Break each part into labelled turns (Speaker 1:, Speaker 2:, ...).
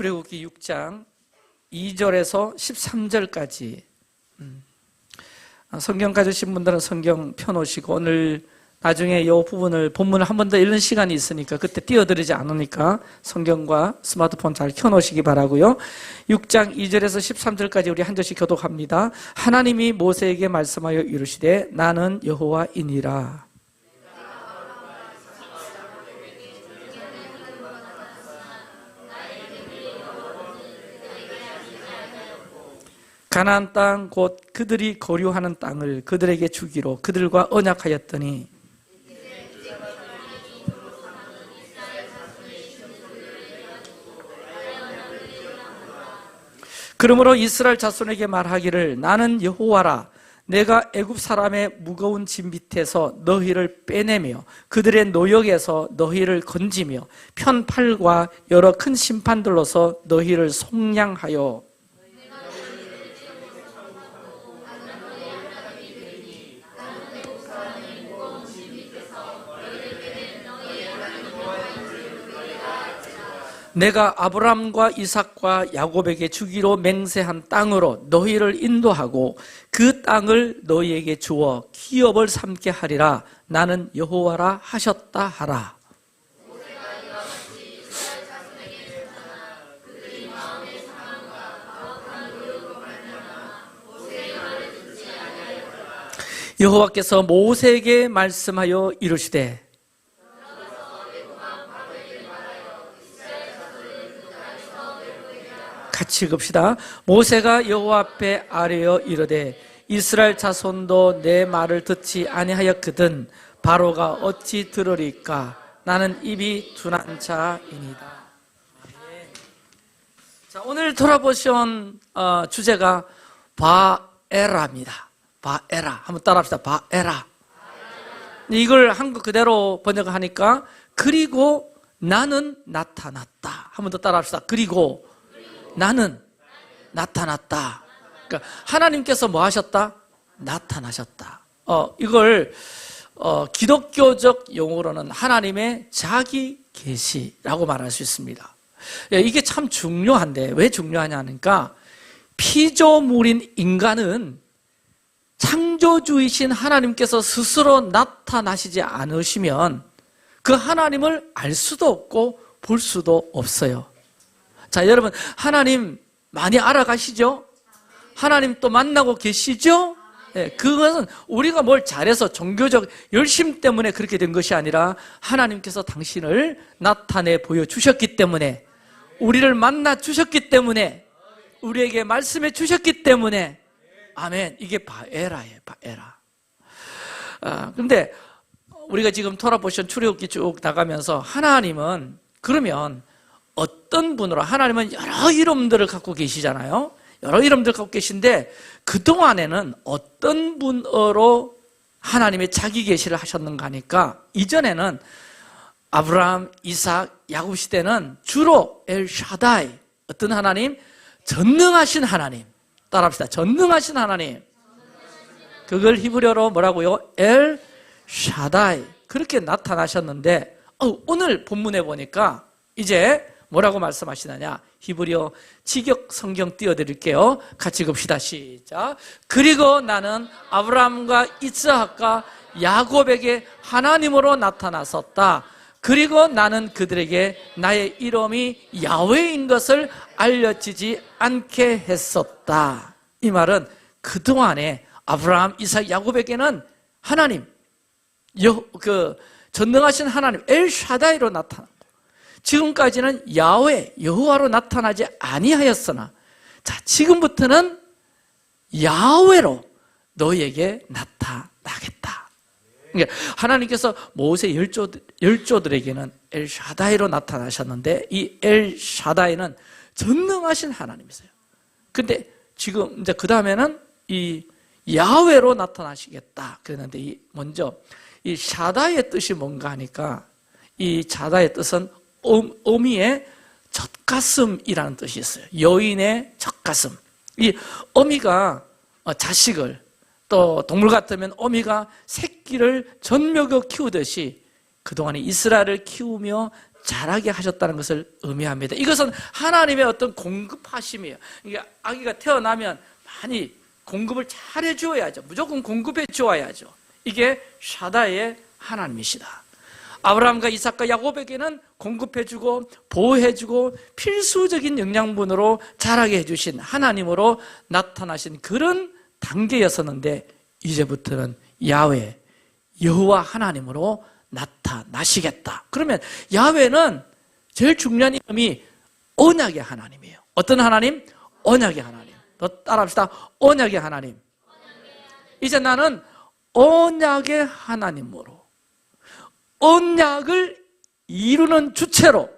Speaker 1: 출애굽기 6장 2절에서 13절까지 성경 가지신 분들은 성경 펴놓으시고 오늘 나중에 이 부분을 본문을 한 번 더 읽는 시간이 있으니까 그때 띄워드리지 않으니까 성경과 스마트폰 잘 켜놓으시기 바라고요. 6장 2절에서 13절까지 우리 한 절씩 교독합니다. 하나님이 모세에게 말씀하여 이르시되 나는 여호와이니라. 가나안 땅 곧 그들이 거류하는 땅을 그들에게 주기로 그들과 언약하였더니 그러므로 이스라엘 자손에게 말하기를 나는 여호와라. 내가 애굽 사람의 무거운 짐 밑에서 너희를 빼내며 그들의 노역에서 너희를 건지며 편팔과 여러 큰 심판들로서 너희를 속량하여 내가 아브람과 이삭과 야곱에게 주기로 맹세한 땅으로 너희를 인도하고 그 땅을 너희에게 주어 기업을 삼게 하리라. 나는 여호와라 하셨다 하라. 여호와께서 모세에게 말씀하여 이르시되 같이 읽읍시다. 모세가 여호와 앞에 아뢰어 이르되 이스라엘 자손도 내 말을 듣지 아니하였거든 바로가 어찌 들으리까. 나는 입이 둔한 자이니다. 자, 오늘 돌아보신 주제가 바에라입니다. 바에라. 한번 따라합시다. 바에라. 이걸 한국 그대로 번역하니까 그리고 나는 나타났다. 한번 더 따라합시다. 그리고 나는 나타났다. 그러니까 하나님께서 뭐 하셨다? 나타나셨다. 이걸 기독교적 용어로는 하나님의 자기 계시라고 말할 수 있습니다. 이게 참 중요한데 왜 중요하냐니까 피조물인 인간은 창조주이신 하나님께서 스스로 나타나시지 않으시면 그 하나님을 알 수도 없고 볼 수도 없어요. 자, 여러분, 하나님 많이 알아가시죠? 하나님 또 만나고 계시죠? 네, 그것은 우리가 뭘 잘해서 종교적 열심 때문에 그렇게 된 것이 아니라 하나님께서 당신을 나타내 보여주셨기 때문에, 우리를 만나 주셨기 때문에, 우리에게 말씀해 주셨기 때문에, 아멘. 이게 바에라예요, 바에라. 근데 우리가 지금 돌아보신 출애굽기 쭉 나가면서 하나님은 그러면 어떤 분으로, 하나님은 여러 이름들을 갖고 계시잖아요. 여러 이름들 갖고 계신데 그동안에는 어떤 분으로 하나님의 자기 계시를 하셨는가 하니까 이전에는 아브라함, 이삭, 야곱 시대는 주로 엘샤다이, 어떤 하나님? 전능하신 하나님. 따라합시다. 전능하신 하나님. 그걸 히브리어로 뭐라고요? 엘샤다이. 그렇게 나타나셨는데 오늘 본문에 보니까 이제 뭐라고 말씀하시느냐? 히브리어 직역 성경 띄워드릴게요. 같이 읽읍시다. 시작. 그리고 나는 아브라함과 이스하크와 야곱에게 하나님으로 나타났었다. 그리고 나는 그들에게 나의 이름이 야훼인 것을 알려지지 않게 했었다. 이 말은 그동안에 아브라함, 이삭, 야곱에게는 하나님, 전능하신 하나님 엘샤다이로 나타났다. 지금까지는 야훼, 여호와로 나타나지 아니하였으나 자, 지금부터는 야훼로 너희에게 나타나겠다. 그러니까 하나님께서 모세 열조들에게는 엘샤다이로 나타나셨는데 이 엘샤다이는 전능하신 하나님이세요. 근데 지금 이제 그 다음에는 이 야훼로 나타나시겠다 그랬는데 먼저 이 샤다이의 뜻이 뭔가 하니까 이 샤다이의 뜻은 어미의 젖가슴이라는 뜻이 있어요. 여인의 젖가슴. 이 어미가 자식을, 또 동물 같으면 어미가 새끼를 젖먹여 키우듯이 그동안에 이스라엘을 키우며 자라게 하셨다는 것을 의미합니다. 이것은 하나님의 어떤 공급하심이에요. 이게 아기가 태어나면 많이 공급을 잘 해주어야죠. 무조건 공급해 주어야죠. 이게 샤다의 하나님이시다. 아브라함과 이삭과 야곱에게는 공급해주고 보호해주고 필수적인 영양분으로 자라게 해주신 하나님으로 나타나신 그런 단계였었는데, 이제부터는 야훼, 여호와 하나님으로 나타나시겠다. 그러면 야훼는 제일 중요한 이름이 언약의 하나님이에요. 어떤 하나님? 언약의 하나님. 더 따라합시다. 언약의 하나님. 이제 나는 언약의 하나님으로, 언약을 이루는 주체로,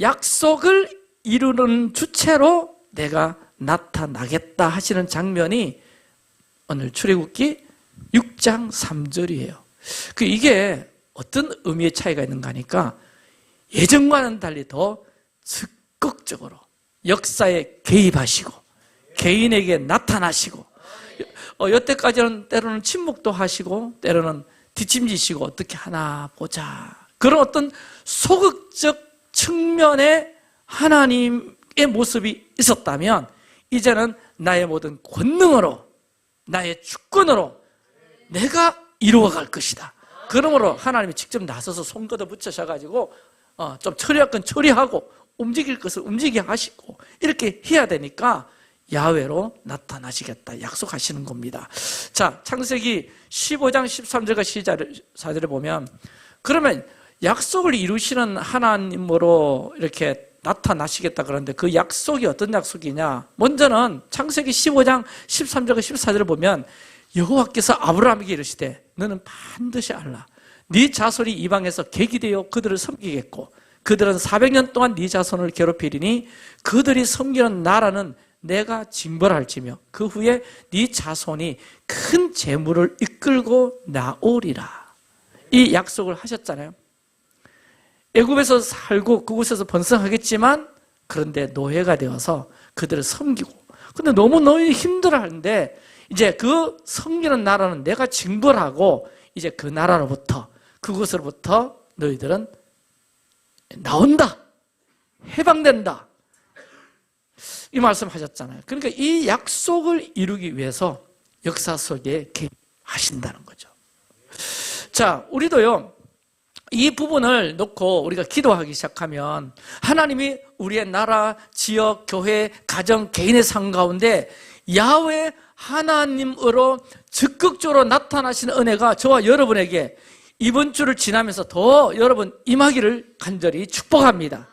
Speaker 1: 약속을 이루는 주체로 내가 나타나겠다 하시는 장면이 오늘 출애굽기 6장 3절이에요. 이게 어떤 의미의 차이가 있는가 하니까, 예전과는 달리 더 적극적으로 역사에 개입하시고 개인에게 나타나시고, 여태까지는 때로는 침묵도 하시고 때로는 뒷짐지시고 어떻게 하나 보자, 그런 어떤 소극적 측면의 하나님의 모습이 있었다면, 이제는 나의 모든 권능으로, 나의 주권으로 내가 이루어갈 것이다. 그러므로 하나님이 직접 나서서 손 걷어 붙여셔가지고 좀 처리할 건 처리하고 움직일 것을 움직이게 하시고 이렇게 해야 되니까 야훼로 나타나시겠다 약속하시는 겁니다. 자, 창세기 15장 13절과 14절에 보면, 그러면 약속을 이루시는 하나님으로 이렇게 나타나시겠다 그러는데 그 약속이 어떤 약속이냐? 먼저는 창세기 15장 13절과 14절을 보면 여호와께서 아브라함에게 이르시되 너는 반드시 알라. 네 자손이 이방에서 객이 되어 그들을 섬기겠고 그들은 400년 동안 네 자손을 괴롭히리니 그들이 섬기는 나라는 내가 징벌할지며 그 후에 네 자손이 큰 재물을 이끌고 나오리라. 이 약속을 하셨잖아요. 애굽에서 살고 그곳에서 번성하겠지만, 그런데 노예가 되어서 그들을 섬기고, 근데 너무 힘들어하는데 이제 그 섬기는 나라는 내가 징벌하고 이제 그 나라로부터, 그곳으로부터 너희들은 나온다, 해방된다, 이 말씀 하셨잖아요. 그러니까 이 약속을 이루기 위해서 역사 속에 개입하신다는 거죠. 자, 우리도요, 이 부분을 놓고 우리가 기도하기 시작하면 하나님이 우리의 나라, 지역, 교회, 가정, 개인의 삶 가운데 야훼 하나님으로 적극적으로 나타나시는 은혜가 저와 여러분에게 이번 주를 지나면서 더 여러분 임하기를 간절히 축복합니다.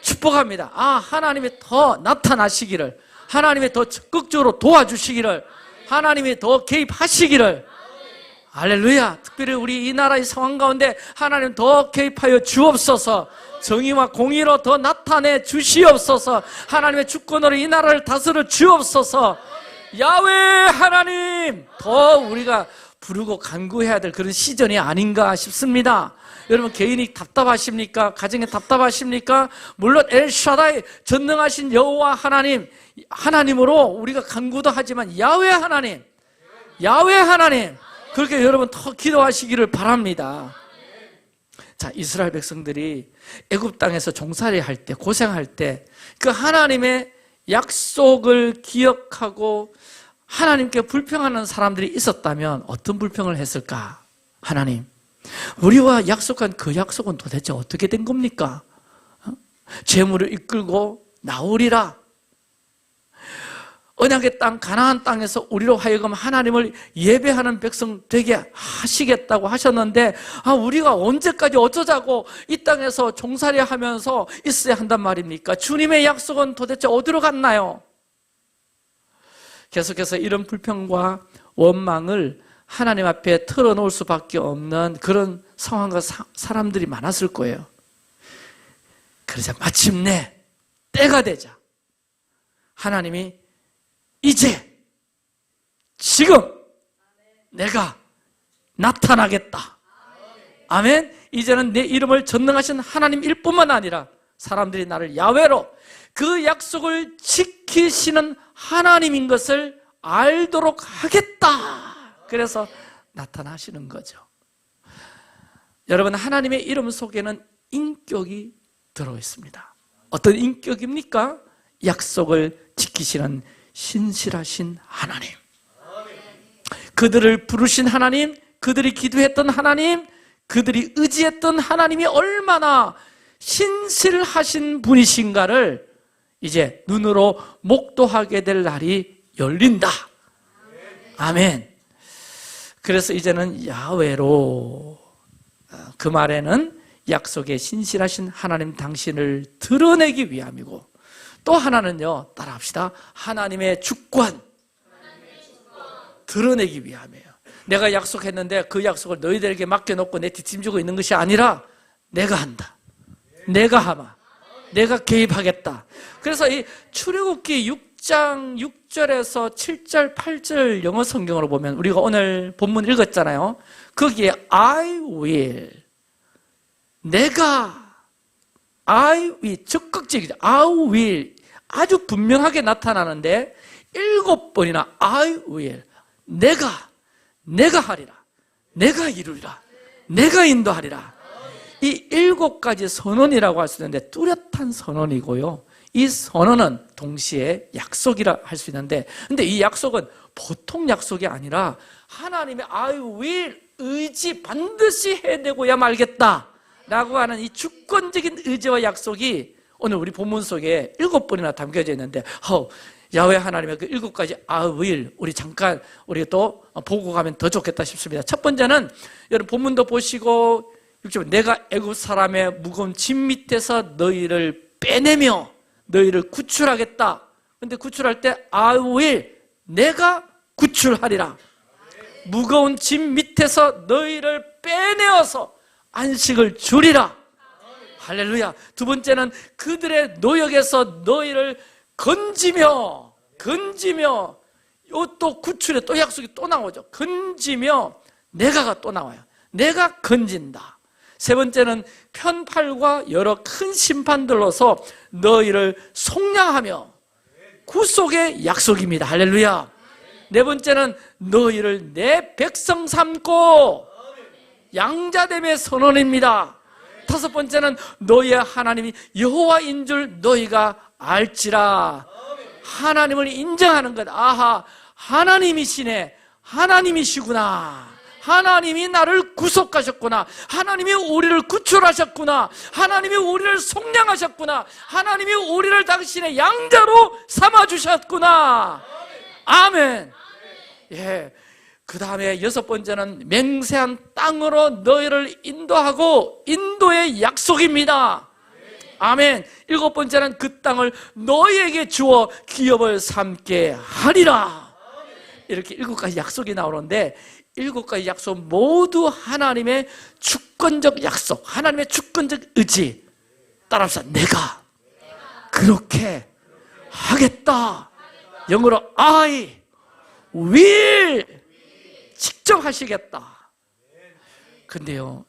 Speaker 1: 축복합니다. 하나님이 더 나타나시기를, 하나님이 더 적극적으로 도와주시기를, 하나님이 더 개입하시기를. 할렐루야. 특별히 우리 이 나라의 상황 가운데 하나님 더 개입하여 주옵소서. 정의와 공의로 더 나타내 주시옵소서. 하나님의 주권으로 이 나라를 다스려 주옵소서. 야훼 하나님, 더 우리가 부르고 간구해야 될 그런 시즌이 아닌가 싶습니다. 여러분, 개인이 답답하십니까? 가정에 답답하십니까? 물론 엘샤다이, 전능하신 여호와 하나님, 하나님으로 우리가 간구도 하지만 야훼 하나님, 야훼 하나님, 그렇게 여러분 더 기도하시기를 바랍니다. 자, 이스라엘 백성들이 애굽 땅에서 종살이 할 때, 고생할 때 그 하나님의 약속을 기억하고 하나님께 불평하는 사람들이 있었다면 어떤 불평을 했을까? 하나님, 우리와 약속한 그 약속은 도대체 어떻게 된 겁니까? 재물을 이끌고 나오리라. 언약의 땅 가나안 땅에서 우리로 하여금 하나님을 예배하는 백성 되게 하시겠다고 하셨는데, 우리가 언제까지 어쩌자고 이 땅에서 종살이 하면서 있어야 한단 말입니까? 주님의 약속은 도대체 어디로 갔나요? 계속해서 이런 불평과 원망을 하나님 앞에 털어놓을 수밖에 없는 그런 상황과 사람들이 많았을 거예요. 그러자 마침내 때가 되자 하나님이 이제 지금 내가 나타나겠다. 아멘. 이제는 내 이름을 전능하신 하나님일 뿐만 아니라 사람들이 나를 야훼로, 그 약속을 지키시는 하나님인 것을 알도록 하겠다. 그래서 나타나시는 거죠. 여러분, 하나님의 이름 속에는 인격이 들어있습니다. 어떤 인격입니까? 약속을 지키시는 신실하신 하나님, 그들을 부르신 하나님, 그들이 기도했던 하나님, 그들이 의지했던 하나님이 얼마나 신실하신 분이신가를 이제 눈으로 목도하게 될 날이 열린다. 아멘. 그래서 이제는 야훼로, 그 말에는 약속의 신실하신 하나님 당신을 드러내기 위함이고, 또 하나는요, 따라합시다. 하나님의 주권 드러내기 위함이에요. 내가 약속했는데 그 약속을 너희들에게 맡겨놓고 내 뒷짐지고 있는 것이 아니라 내가 한다, 내가 하마, 내가 개입하겠다. 그래서 이 출애굽기 6장 6절에서 7절 8절 영어 성경으로 보면, 우리가 오늘 본문 읽었잖아요. 거기에 I will, 내가, I will, 적극적이죠. I will 아주 분명하게 나타나는데 7번이나 I will, 내가 하리라, 내가 이루리라, 내가 인도하리라. 이 7가지 선언이라고 할 수 있는데 뚜렷한 선언이고요, 이 선언은 동시에 약속이라 할 수 있는데, 근데 이 약속은 보통 약속이 아니라 하나님의 I will, 의지, 반드시 해내고야 말겠다 라고 하는 이 주권적인 의지와 약속이 오늘 우리 본문 속에 7번이나 담겨져 있는데, 야훼 하나님의 그 7가지 I will, 우리 잠깐 우리 또 보고 가면 더 좋겠다 싶습니다. 첫 번째는, 여러분 본문도 보시고 6절, 내가 애굽 사람의 무거운 짐 밑에서 너희를 빼내며 너희를 구출하겠다. 근데 구출할 때 I will, 내가 구출하리라. 무거운 짐 밑에서 너희를 빼내어서 안식을 주리라. 할렐루야. 두 번째는 그들의 노역에서 너희를 건지며, 또 구출에 또 약속이 또 나오죠. 건지며, 내가가 또 나와요. 내가 건진다. 세 번째는 편팔과 여러 큰 심판들로서 너희를 속량하며, 구속의 약속입니다. 할렐루야. 네 번째는 너희를 내 백성 삼고 양자됨의 선언입니다. 다섯 번째는 너희의 하나님이 여호와인 줄 너희가 알지라. 하나님을 인정하는 것. 아하, 하나님이시네, 하나님이시구나, 하나님이 나를 구속하셨구나, 하나님이 우리를 구출하셨구나, 하나님이 우리를 속량하셨구나, 하나님이 우리를 당신의 양자로 삼아주셨구나. 아멘. 예. 그 다음에 6번째는 맹세한 땅으로 너희를 인도하고, 인도의 약속입니다. 아멘. 7번째는 그 땅을 너희에게 주어 기업을 삼게 하리라. 이렇게 7가지 약속이 나오는데, 7가지 약속 모두 하나님의 주권적 약속, 하나님의 주권적 의지. 따라합시다. 내가 그렇게 하겠다. 영어로 I will, 직접 하시겠다. 근데요,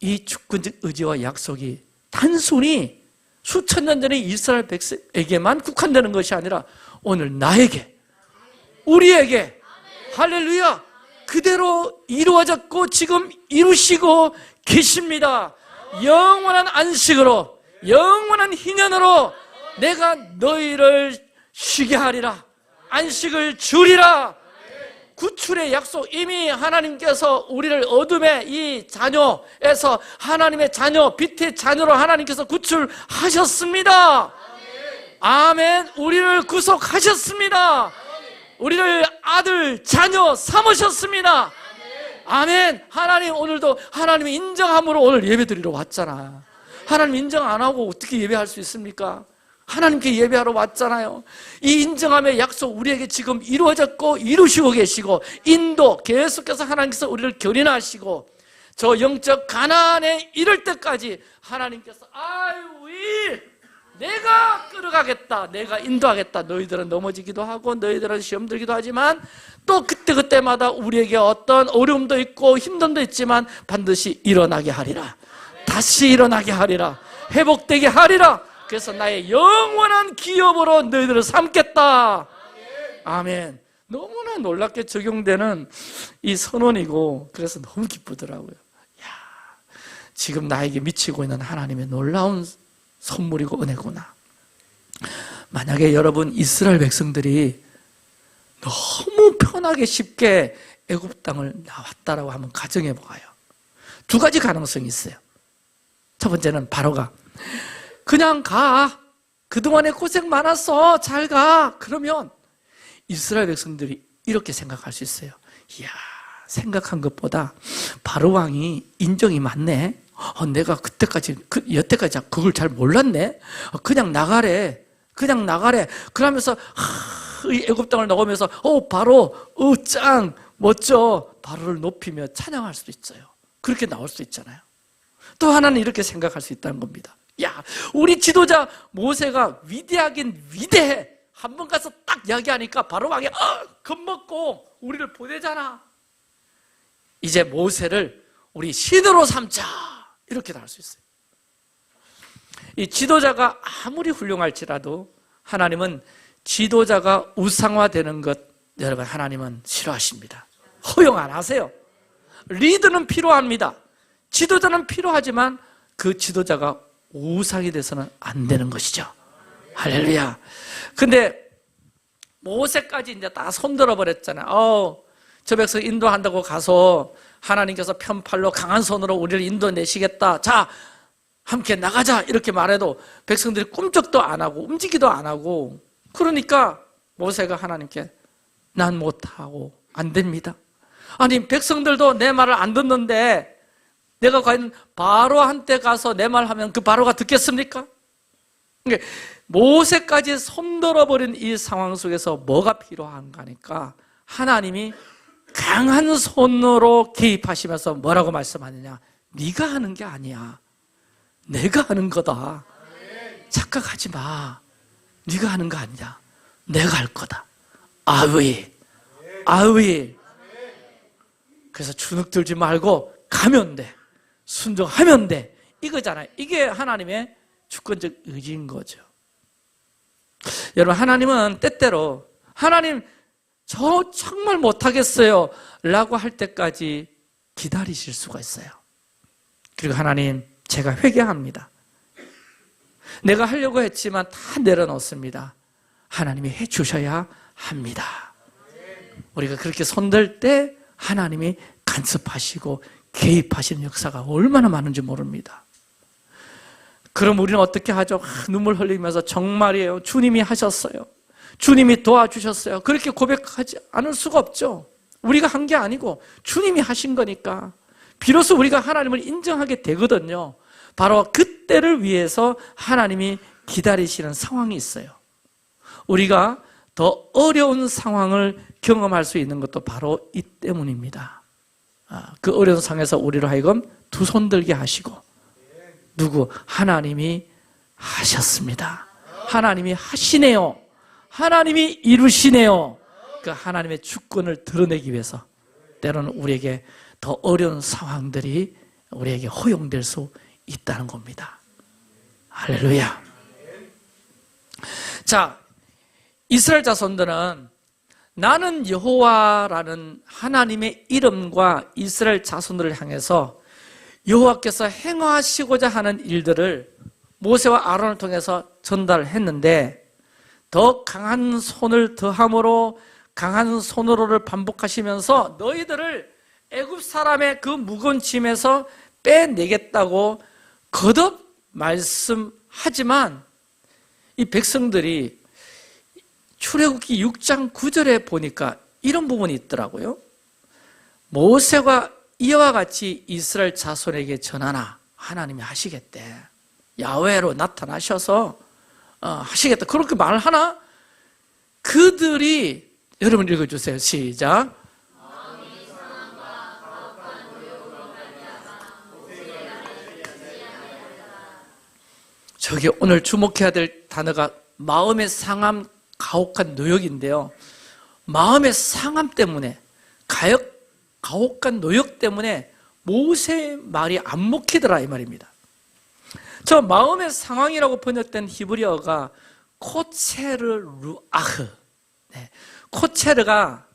Speaker 1: 이 주권적 의지와 약속이 단순히 수천 년 전에 이스라엘 백성에게만 국한되는 것이 아니라 오늘 나에게, 우리에게, 할렐루야, 그대로 이루어졌고 지금 이루시고 계십니다. 영원한 안식으로, 영원한 희년으로 내가 너희를 쉬게 하리라, 안식을 주리라. 구출의 약속, 이미 하나님께서 우리를 어둠의 이 자녀에서 하나님의 자녀, 빛의 자녀로 하나님께서 구출하셨습니다. 아멘. 우리를 구속하셨습니다. 우리를 아들, 자녀 삼으셨습니다. 아멘. 하나님, 오늘도 하나님의 인정함으로 오늘 예배드리러 왔잖아. 하나님 인정 안 하고 어떻게 예배할 수 있습니까? 하나님께 예배하러 왔잖아요. 이 인정함의 약속 우리에게 지금 이루어졌고 이루시고 계시고, 인도 계속해서 하나님께서 우리를 견인하시고, 저 영적 가나안에 이를 때까지 하나님께서 I will, 내가 끌어가겠다, 내가 인도하겠다. 너희들은 넘어지기도 하고 너희들은 시험 들기도 하지만 또 그때그때마다 우리에게 어떤 어려움도 있고 힘듦도 있지만 반드시 일어나게 하리라. 다시 일어나게 하리라. 회복되게 하리라. 그래서 나의 영원한 기업으로 너희들을 삼겠다. 아멘. 너무나 놀랍게 적용되는 이 선언이고, 그래서 너무 기쁘더라고요. 야, 지금 나에게 미치고 있는 하나님의 놀라운 선물이고 은혜구나. 만약에 여러분 이스라엘 백성들이 너무 편하게 쉽게 애굽 땅을 나왔다라고 한번 가정해 보아요. 두 가지 가능성이 있어요. 첫 번째는 바로가 그냥 가. 그동안에 고생 많았어. 잘 가. 그러면 이스라엘 백성들이 이렇게 생각할 수 있어요. 이야, 생각한 것보다 바로 왕이 인정이 많네. 내가 여태까지 그걸 잘 몰랐네. 그냥 나가래. 그냥 나가래. 그러면서 이 애굽 땅을 나오면서 바로 짱 멋져. 바로를 높이며 찬양할 수도 있어요. 그렇게 나올 수 있잖아요. 또 하나는 이렇게 생각할 수 있다는 겁니다. 야, 우리 지도자 모세가 위대하긴 위대해. 한번 가서 딱 이야기하니까 바로 왕이 겁먹고 우리를 보내잖아. 이제 모세를 우리 신으로 삼자. 이렇게 나올 수 있어요. 이 지도자가 아무리 훌륭할지라도 하나님은 지도자가 우상화되는 것, 여러분, 하나님은 싫어하십니다. 허용 안 하세요. 리더는 필요합니다. 지도자는 필요하지만 그 지도자가 우상이 돼서는 안 되는 것이죠. 할렐루야. 근데 모세까지 이제 다 손들어 버렸잖아요. 저 백성 인도한다고 가서 하나님께서 편팔로 강한 손으로 우리를 인도내시겠다. 자, 함께 나가자. 이렇게 말해도 백성들이 꿈쩍도 안 하고 움직이도 안 하고, 그러니까 모세가 하나님께 난 못하고 안 됩니다. 아니, 백성들도 내 말을 안 듣는데 내가 과연 바로한테 가서 내 말하면 그 바로가 듣겠습니까? 그러니까 모세까지 손들어버린 이 상황 속에서 뭐가 필요한가 하니까 하나님이 강한 손으로 개입하시면서 뭐라고 말씀하느냐? 네가 하는 게 아니야. 내가 하는 거다. 착각하지 마. 네가 하는 거 아니야. 내가 할 거다. 아위. 그래서 주눅 들지 말고 가면 돼. 순종하면 돼. 이거잖아요. 이게 하나님의 주권적 의지인 거죠. 여러분, 하나님은 때때로 하나님 저 정말 못하겠어요 라고 할 때까지 기다리실 수가 있어요. 그리고 하나님, 제가 회개합니다. 내가 하려고 했지만 다 내려놓습니다. 하나님이 해주셔야 합니다. 우리가 그렇게 손들 때 하나님이 간섭하시고 개입하시는 역사가 얼마나 많은지 모릅니다. 그럼 우리는 어떻게 하죠? 눈물 흘리면서 정말이에요. 주님이 하셨어요. 주님이 도와주셨어요. 그렇게 고백하지 않을 수가 없죠. 우리가 한 게 아니고 주님이 하신 거니까 비로소 우리가 하나님을 인정하게 되거든요. 바로 그때를 위해서 하나님이 기다리시는 상황이 있어요. 우리가 더 어려운 상황을 경험할 수 있는 것도 바로 이 때문입니다. 그 어려운 상황에서 우리로 하여금 두 손 들게 하시고, 누구? 하나님이 하셨습니다. 하나님이 하시네요. 하나님이 이루시네요. 그 하나님의 주권을 드러내기 위해서 때로는 우리에게 더 어려운 상황들이 우리에게 허용될 수 있다는 겁니다. 할렐루야. 자, 이스라엘 자손들은 나는 여호와라는 하나님의 이름과 이스라엘 자손들을 향해서 여호와께서 행하시고자 하는 일들을 모세와 아론을 통해서 전달했는데, 더 강한 손을 더함으로 강한 손으로를 반복하시면서 너희들을 애굽 사람의 그 무거운 짐에서 빼내겠다고 거듭 말씀하지만, 이 백성들이 출애굽기 6장 9절에 보니까 이런 부분이 있더라고요. 모세가 이와 같이 이스라엘 자손에게 전하나, 하나님이 하시겠대. 야훼로 나타나셔서 하시겠다. 그렇게 말하나? 그들이, 여러분 읽어주세요. 시작. 저기 오늘 주목해야 될 단어가 마음의 상함, 가혹한 노역인데요. 마음의 상함 때문에, 가혹한 노역 때문에 모세의 말이 안 먹히더라 이 말입니다. 저 마음의 상황이라고 번역된 히브리어가 코체르루아흐. 코체르가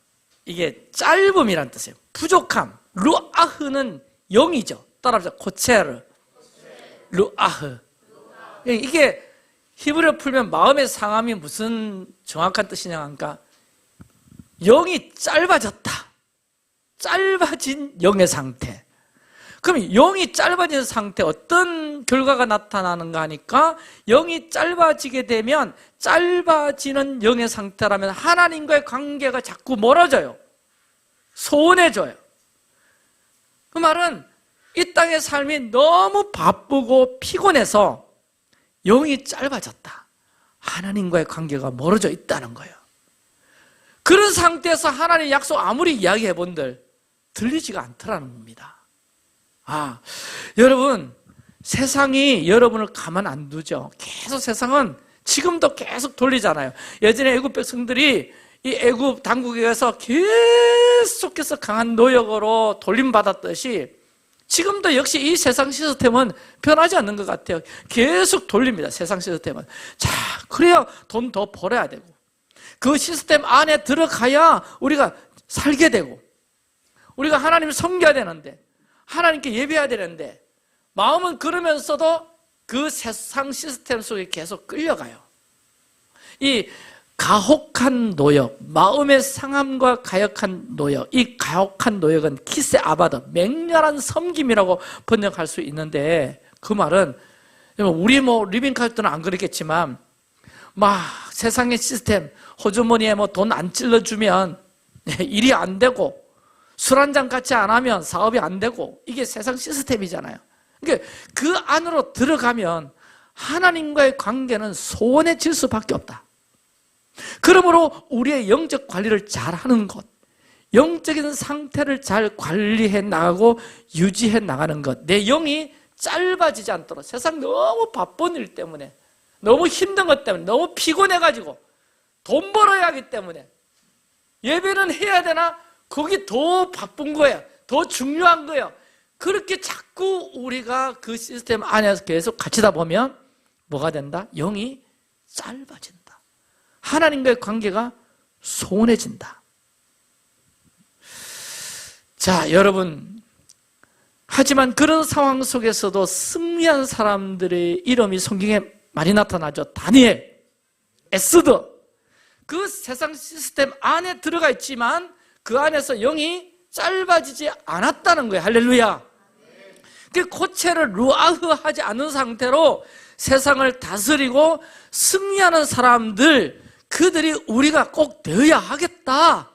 Speaker 1: 이게 짧음이란 뜻이에요. 부족함. 루아흐는 0이죠. 따라합시다. 코체르. 루아흐. 이게 히브리어 풀면 마음의 상함이 무슨 정확한 뜻이냐 하니까 영이 짧아졌다. 짧아진 영의 상태. 그럼 영이 짧아진 상태 어떤 결과가 나타나는가 하니까 영이 짧아지게 되면 짧아지는 영의 상태라면 하나님과의 관계가 자꾸 멀어져요. 소원해져요. 그 말은 이 땅의 삶이 너무 바쁘고 피곤해서 영이 짧아졌다. 하나님과의 관계가 멀어져 있다는 거예요. 그런 상태에서 하나님 약속 아무리 이야기해 본들 들리지가 않더라는 겁니다. 여러분, 세상이 여러분을 가만 안 두죠. 계속 세상은 지금도 계속 돌리잖아요. 예전에 애굽 백성들이 이 애굽 당국에서 계속해서 강한 노역으로 돌림받았듯이 지금도 역시 이 세상 시스템은 변하지 않는 것 같아요. 계속 돌립니다. 세상 시스템은. 자, 그래야 돈 더 벌어야 되고 그 시스템 안에 들어가야 우리가 살게 되고 우리가 하나님을 섬겨야 되는데 하나님께 예배해야 되는데 마음은 그러면서도 그 세상 시스템 속에 계속 끌려가요. 이 가혹한 노역, 마음의 상함과 가혹한 노역, 이 가혹한 노역은 키세 아바드, 맹렬한 섬김이라고 번역할 수 있는데 그 말은 우리 리빙카르트는 안 그렇겠지만 막 세상의 시스템, 호주머니에 돈 안 찔러주면 일이 안 되고 술 한잔 같이 안 하면 사업이 안 되고 이게 세상 시스템이잖아요. 그러니까 그 안으로 들어가면 하나님과의 관계는 소원해질 수밖에 없다. 그러므로 우리의 영적 관리를 잘하는 것, 영적인 상태를 잘 관리해 나가고 유지해 나가는 것, 내 영이 짧아지지 않도록 세상 너무 바쁜 일 때문에 너무 힘든 것 때문에 너무 피곤해가지고 돈 벌어야 하기 때문에 예배는 해야 되나? 거기 더 바쁜 거야. 더 중요한 거야. 그렇게 자꾸 우리가 그 시스템 안에서 계속 갇히다 보면 뭐가 된다? 영이 짧아진다. 하나님과의 관계가 소원해진다. 자, 여러분, 하지만 그런 상황 속에서도 승리한 사람들의 이름이 성경에 많이 나타나죠. 다니엘, 에스더, 그 세상 시스템 안에 들어가 있지만 그 안에서 영이 짧아지지 않았다는 거예요. 할렐루야. 그 고체를 루아흐 하지 않은 상태로 세상을 다스리고 승리하는 사람들, 그들이 우리가 꼭 되어야 하겠다.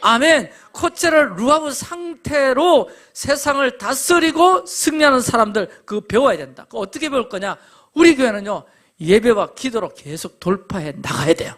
Speaker 1: 아멘. 고체를 루아흐 상태로 세상을 다스리고 승리하는 사람들, 그거 배워야 된다. 그거 어떻게 배울 거냐? 우리 교회는요, 예배와 기도로 계속 돌파해 나가야 돼요.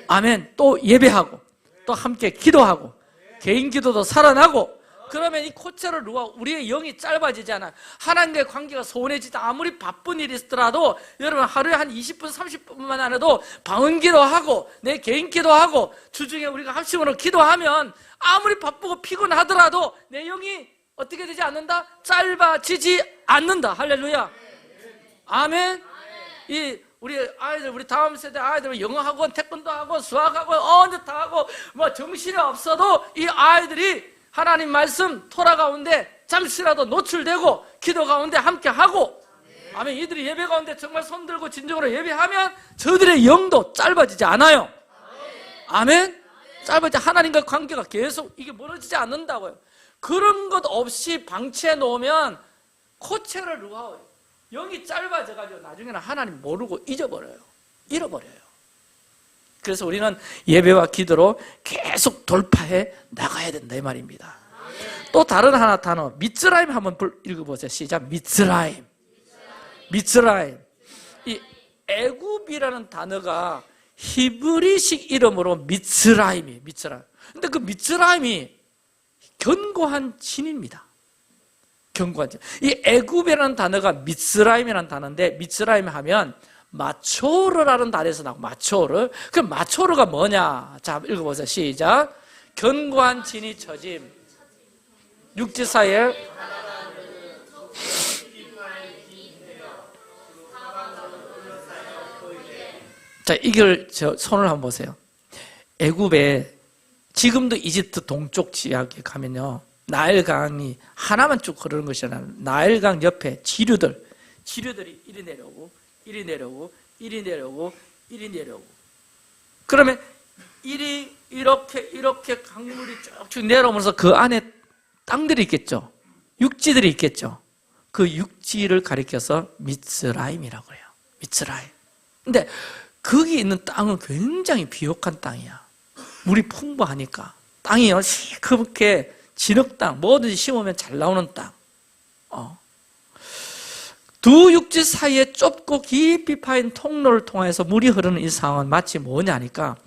Speaker 1: 아멘. 또 예배하고 또 함께 기도하고 개인 기도도 살아나고 그러면 이 코체를 우리의 영이 짧아지지 않아요. 하나님과의 관계가 소원해지다. 아무리 바쁜 일이 있더라도 여러분 하루에 한 20분 30분만 안 해도 방언 기도하고 내 개인 기도하고 주중에 우리가 합심으로 기도하면 아무리 바쁘고 피곤하더라도 내 영이 어떻게 되지 않는다? 짧아지지 않는다. 할렐루야. 아멘. 우리 다음 세대 아이들 영어 학원, 태권도 학원, 수학 학원, 언제 다 하고 뭐 정신이 없어도 이 아이들이 하나님 말씀 토라 가운데 잠시라도 노출되고 기도 가운데 함께 하고 아멘. 이들이 예배 가운데 정말 손들고 진정으로 예배하면 저들의 영도 짧아지지 않아요. 아멘. 짧아지지 하나님과 관계가 계속 이게 멀어지지 않는다고요. 그런 것 없이 방치해 놓으면 코체를 루아워요. 영이 짧아져가지고 나중에는 하나님 모르고 잊어버려요. 잃어버려요. 그래서 우리는 예배와 기도로 계속 돌파해 나가야 된다 이 말입니다. 또 다른 하나 단어 미츠라임 한번 읽어보세요. 시작. 미츠라임. 이 애굽이라는 단어가 히브리식 이름으로 미츠라임이에요. 근데 그 미츠라임이 견고한 진입니다. 이 애굽이라는 단어가 미츠라임이라는 단어인데 미츠라임 하면 마초르라는 단어에서 나오고 마초르. 그럼 마초르가 뭐냐? 자, 읽어보세요. 시작. 견고한 진이 처짐. 육지 사이에 자, 이걸 손을 한번 보세요. 애굽에 지금도 이집트 동쪽 지역에 가면요. 나일강이 하나만 쭉 흐르는 것이 아니라 나일강 옆에 지류들, 지류들이 이리 내려오고 이리 내려오고 이리 내려오고 이리 내려오고, 그러면 이렇게 강물이 쭉쭉 내려오면서 그 안에 땅들이 있겠죠. 육지들이 있겠죠. 그 육지를 가리켜서 미ツ라임이라고 해요. 미ツ라임. 근데 거기 있는 땅은 굉장히 비옥한 땅이야. 물이 풍부하니까. 땅이요, 시커멓게 진흙 땅, 뭐든지 심으면 잘 나오는 땅. 두 육지 사이에 좁고 깊이 파인 통로를 통해서 물이 흐르는 이 상황은 마치 뭐냐니까,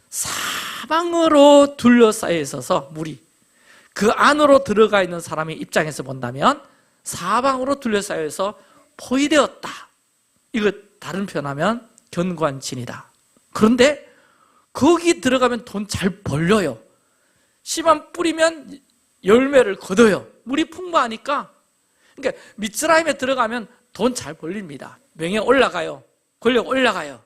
Speaker 1: 사방으로 둘러싸여 있어서 물이, 그 안으로 들어가 있는 사람의 입장에서 본다면 사방으로 둘러싸여 있어 포위되었다. 이거 다른 표현하면 견고한진이다. 그런데 거기 들어가면 돈 잘 벌려요. 씨만 뿌리면 열매를 거둬요. 물이 풍부하니까. 그러니까 미츠라임에 들어가면 돈 잘 벌립니다. 명예 올라가요. 권력 올라가요.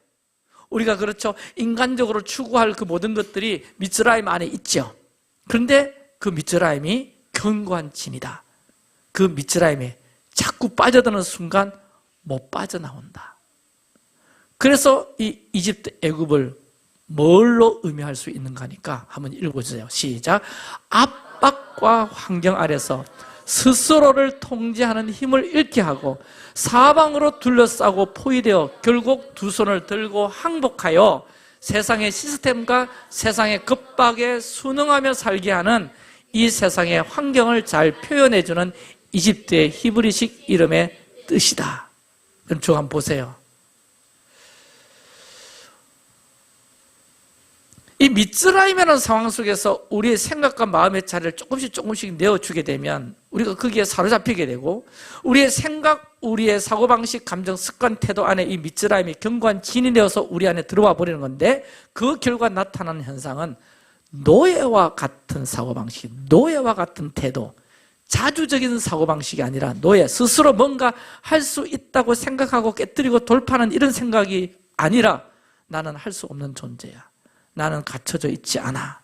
Speaker 1: 우리가 그렇죠, 인간적으로 추구할 그 모든 것들이 미츠라임 안에 있죠. 그런데 그 미츠라임이 견고한 진이다. 그 미츠라임에 자꾸 빠져드는 순간 못 빠져나온다. 그래서 이 이집트, 애굽을 뭘로 의미할 수 있는가 하니까 한번 읽어주세요. 시작. 압박과 환경 아래서 스스로를 통제하는 힘을 잃게 하고 사방으로 둘러싸고 포위되어 결국 두 손을 들고 항복하여 세상의 시스템과 세상의 겁박에 순응하며 살게 하는 이 세상의 환경을 잘 표현해주는 이집트의 히브리식 이름의 뜻이다. 그럼 저 한번 보세요. 이 미츠라임이라는 상황 속에서 우리의 생각과 마음의 자리를 조금씩 내어주게 되면 우리가 거기에 사로잡히게 되고, 우리의 생각, 우리의 사고방식, 감정, 습관, 태도 안에 이 미츠라임이 견고한 진이 되어서 우리 안에 들어와 버리는 건데, 그 결과 나타나는 현상은 노예와 같은 사고방식, 노예와 같은 태도, 자주적인 사고방식이 아니라 노예, 스스로 뭔가 할 수 있다고 생각하고 깨뜨리고 돌파하는 이런 생각이 아니라 나는 할 수 없는 존재야. 나는 갇혀져 있지 않아.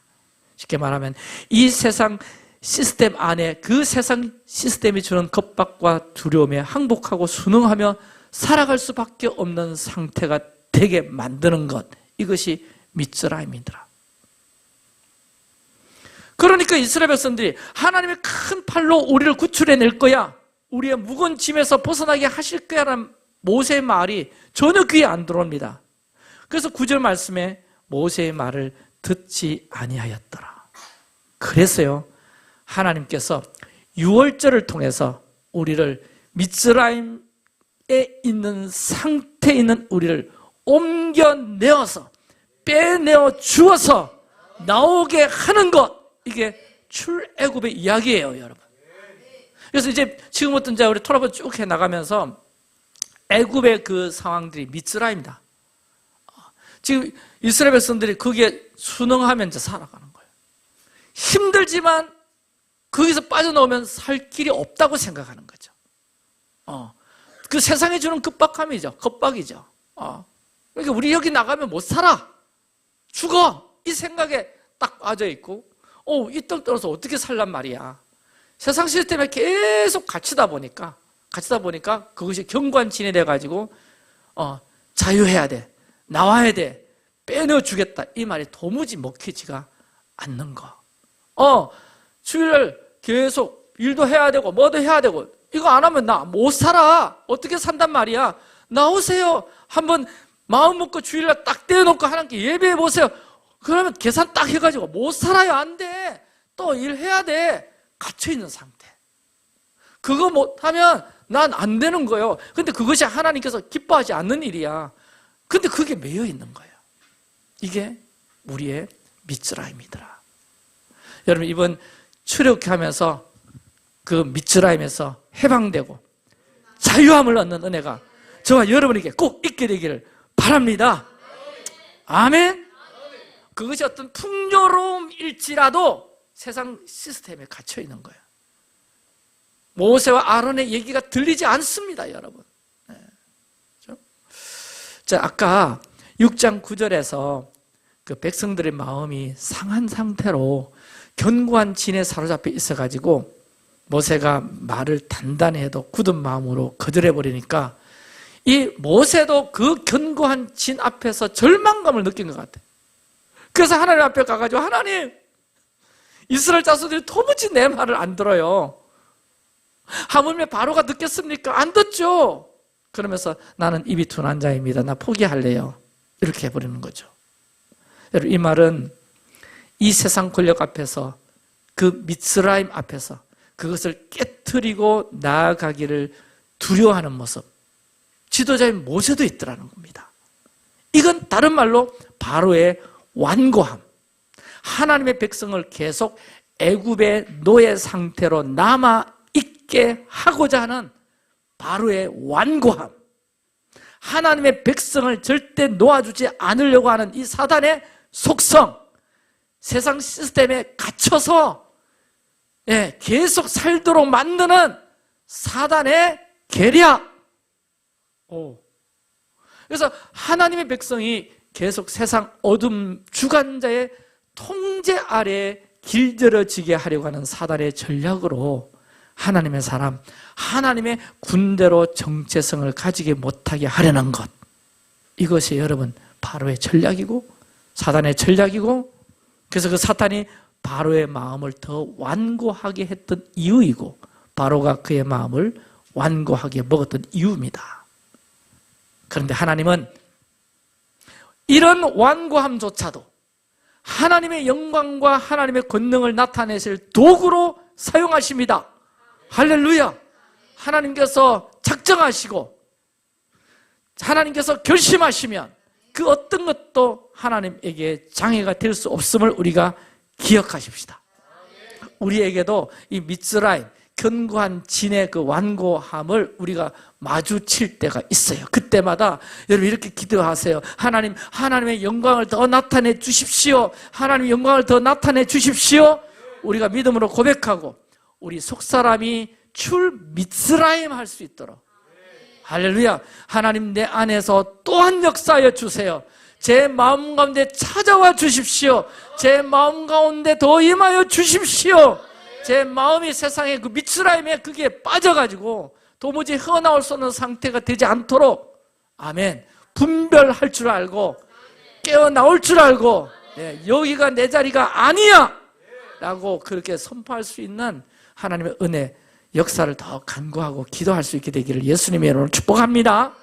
Speaker 1: 쉽게 말하면 이 세상 시스템 안에 그 세상 시스템이 주는 겁박과 두려움에 항복하고 순응하며 살아갈 수밖에 없는 상태가 되게 만드는 것, 이것이 미츠라임이더라. 그러니까 이스라엘 백성들이 하나님의 큰 팔로 우리를 구출해낼 거야, 우리의 무거운 짐에서 벗어나게 하실 거야 라는 모세의 말이 전혀 귀에 안 들어옵니다. 그래서 9절 말씀에 모세의 말을 듣지 아니하였더라. 그래서요, 하나님께서 유월절을 통해서 우리를 미츠라임에 있는 상태에 있는 우리를 옮겨내어서 빼내어 주어서 나오게 하는 것, 이게 출애굽의 이야기예요, 여러분. 그래서 이제 지금부터 이제 우리 토라보 쭉 해 나가면서 애굽의 그 상황들이 미츠라임이다. 지금 이스라엘 백성들이 거기에 순응하면서 살아가는 거예요. 힘들지만 거기서 빠져나오면 살 길이 없다고 생각하는 거죠. 그 세상에 주는 급박함이죠. 겁박이죠. 그러니까 우리 여기 나가면 못 살아. 죽어. 이 생각에 딱 빠져 있고, 이 땅 떨어서 어떻게 살란 말이야. 세상 시스템에 계속 갇히다 보니까 그것이 견고한 진이 돼가지고, 자유해야 돼. 나와야 돼. 빼내어 주겠다. 이 말이 도무지 먹히지가 않는 거. 주일날 계속 일도 해야 되고 뭐도 해야 되고, 이거 안 하면 나 못 살아. 어떻게 산단 말이야. 나오세요. 한번 마음 먹고 주일날 딱 떼어놓고 하나님께 예배해 보세요. 그러면 계산 딱 해가지고 못 살아요. 안 돼. 또 일해야 돼. 갇혀있는 상태. 그거 못하면 난 안 되는 거예요. 근데 그것이 하나님께서 기뻐하지 않는 일이야. 근데 그게 매여 있는 거예요. 이게 우리의 미츠라임이더라. 여러분, 이번 출애굽하면서 그 미츠라임에서 해방되고 자유함을 얻는 은혜가 저와 여러분에게 꼭 있게 되기를 바랍니다. 아멘. 그것이 어떤 풍요로움일지라도 세상 시스템에 갇혀 있는 거예요. 모세와 아론의 얘기가 들리지 않습니다, 여러분. 네. 그렇죠? 자, 아까 6장 9절에서 그 백성들의 마음이 상한 상태로 견고한 진에 사로잡혀 있어가지고 모세가 말을 단단히 해도 굳은 마음으로 거절해버리니까 이 모세도 그 견고한 진 앞에서 절망감을 느낀 것 같아요. 그래서 하나님 앞에 가가지고 하나님, 이스라엘 자손들이 도무지 내 말을 안 들어요. 하물며 바로가 듣겠습니까? 안 듣죠. 그러면서 나는 입이 둔한 자입니다. 나 포기할래요. 이렇게 해버리는 거죠. 여러분, 이 말은 이 세상 권력 앞에서, 그 미스라임 앞에서 그것을 깨트리고 나아가기를 두려워하는 모습, 지도자인 모세도 있더라는 겁니다. 이건 다른 말로 바로의 완고함, 하나님의 백성을 계속 애굽의 노예 상태로 남아있게 하고자 하는 바로의 완고함, 하나님의 백성을 절대 놓아주지 않으려고 하는 이 사단의 속성, 세상 시스템에 갇혀서 계속 살도록 만드는 사단의 계략. 그래서 하나님의 백성이 계속 세상 어둠 주관자의 통제 아래에 길들여지게 하려고 하는 사단의 전략으로 하나님의 사람, 하나님의 군대로 정체성을 가지게 못하게 하려는 것, 이것이 여러분 바로의 전략이고 사단의 전략이고, 그래서 그 사탄이 바로의 마음을 더 완고하게 했던 이유이고 바로가 그의 마음을 완고하게 먹었던 이유입니다. 그런데 하나님은 이런 완고함조차도 하나님의 영광과 하나님의 권능을 나타내실 도구로 사용하십니다. 할렐루야. 하나님께서 작정하시고 하나님께서 결심하시면 그 어떤 것도 하나님에게 장애가 될 수 없음을 우리가 기억하십시다. 우리에게도 이 미스라임, 견고한 진의 그 완고함을 우리가 마주칠 때가 있어요. 그때마다 여러분 이렇게 기도하세요. 하나님, 하나님의 영광을 더 나타내 주십시오. 하나님의 영광을 더 나타내 주십시오. 우리가 믿음으로 고백하고 우리 속사람이 출 미스라임 할 수 있도록, 할렐루야, 하나님 내 안에서 또한 역사하여 주세요. 제 마음 가운데 찾아와 주십시오. 제 마음 가운데 더 임하여 주십시오. 제 마음이 세상의 그 미스라임에 그게 빠져가지고 도무지 헤어나올 수 없는 상태가 되지 않도록, 아멘, 분별할 줄 알고 깨어나올 줄 알고, 여기가 내 자리가 아니야 라고 그렇게 선포할 수 있는 하나님의 은혜 역사를 더 간구하고 기도할 수 있게 되기를 예수님의 이름으로 축복합니다.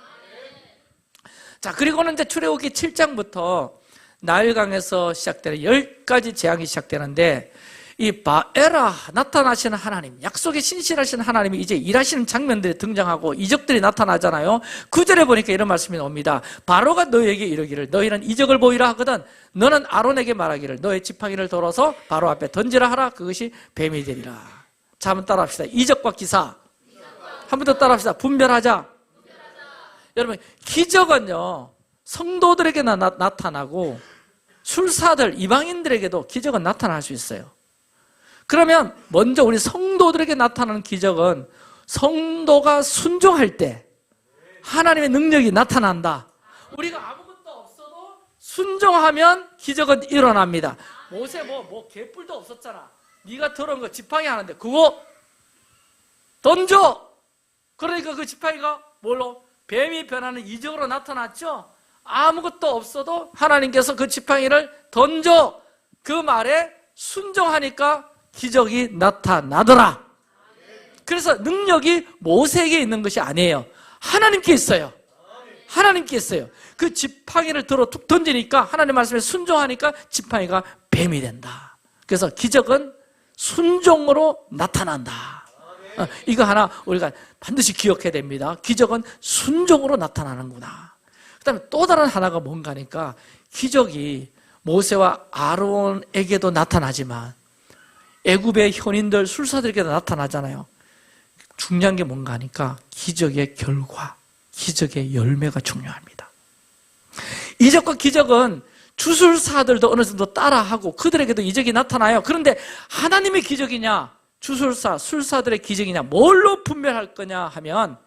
Speaker 1: 자, 그리고는 이제 출애굽기 7장부터 나일강에서 시작되는 10가지 재앙이 시작되는데, 이 바에라, 나타나시는 하나님, 약속에 신실하신 하나님이 이제 일하시는 장면들이 등장하고 이적들이 나타나잖아요. 9절에 보니까 이런 말씀이 옵니다. 바로가 너희에게 이르기를 너희는 이적을 보이라 하거든 너는 아론에게 말하기를 너의 지팡이를 들어서 바로 앞에 던지라 하라. 그것이 뱀이 되리라. 자, 한번 따라합시다. 이적과 기사. 한 번 더 따라합시다. 분별하자. 여러분, 기적은요 성도들에게나 나타나고 술사들, 이방인들에게도 기적은 나타날 수 있어요. 그러면 먼저 우리 성도들에게 나타나는 기적은 성도가 순종할 때 하나님의 능력이 나타난다. 우리가 아무것도 없어도 순종하면 기적은 일어납니다. 모세 뭐 개뿔도 없었잖아. 네가 들어온 거 지팡이 하는데 그거 던져. 그러니까 그 지팡이가 뭘로? 뱀이 변하는 이적으로 나타났죠. 아무것도 없어도 하나님께서 그 지팡이를 던져. 그 말에 순종하니까 기적이 나타나더라. 그래서 능력이 모세에게 있는 것이 아니에요. 하나님께 있어요. 하나님께 있어요. 그 지팡이를 들어 툭 던지니까 하나님 말씀에 순종하니까 지팡이가 뱀이 된다. 그래서 기적은 순종으로 나타난다. 이거 하나 우리가 반드시 기억해야 됩니다. 기적은 순종으로 나타나는구나. 그 다음에 또 다른 하나가 뭔가 하니까 기적이 모세와 아론에게도 나타나지만 애굽의 현인들, 술사들에게도 나타나잖아요. 중요한 게 뭔가 하니까 기적의 결과, 기적의 열매가 중요합니다. 이적과 기적은 주술사들도 어느 정도 따라하고 그들에게도 이적이 나타나요. 그런데 하나님의 기적이냐 주술사, 술사들의 기적이냐 뭘로 분별할 거냐 하면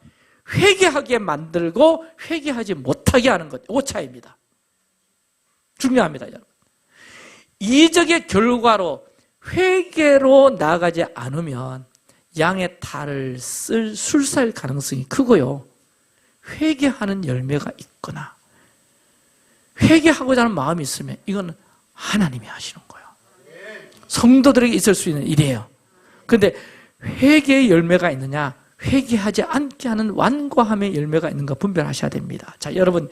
Speaker 1: 회개하게 만들고 회개하지 못하게 하는 것, 그 차이입니다. 중요합니다, 여러분. 이적의 결과로 회개로 나아가지 않으면 양의 탈을 쓸 술사일 가능성이 크고요. 회개하는 열매가 있거나 회개하고자 하는 마음이 있으면 이건 하나님이 하시는 거예요. 성도들에게 있을 수 있는 일이에요. 그런데 회개의 열매가 있느냐, 회개하지 않게 하는 완고함의 열매가 있는가 분별하셔야 됩니다. 자, 여러분,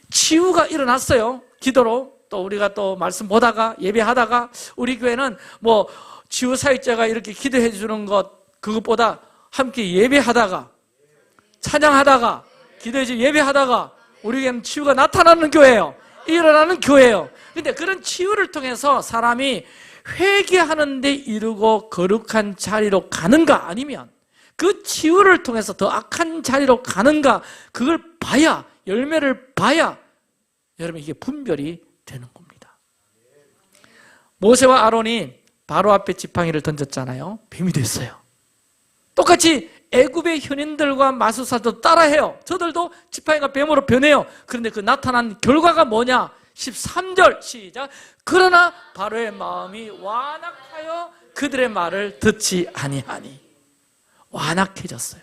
Speaker 1: 치유가 일어났어요. 기도로. 또 우리가 또 말씀 보다가 예배하다가 우리 교회는 뭐 치유 사역자가 이렇게 기도해 주는 것 그것보다 함께 예배하다가 찬양하다가 기도해 주고 예배하다가 우리 교회는 치유가 나타나는 교회예요. 일어나는 교회예요. 근데 그런 치유를 통해서 사람이 회개하는 데 이르고 거룩한 자리로 가는가, 아니면 그 치유를 통해서 더 악한 자리로 가는가, 그걸 봐야, 열매를 봐야 여러분 이게 분별이 되는 겁니다. 모세와 아론이 바로 앞에 지팡이를 던졌잖아요. 뱀이 됐어요. 똑같이 애굽의 현인들과 마술사도 따라해요. 저들도 지팡이가 뱀으로 변해요. 그런데 그 나타난 결과가 뭐냐? 13절 시작. 그러나 바로의 마음이 완악하여 그들의 말을 듣지 아니하니. 완악해졌어요.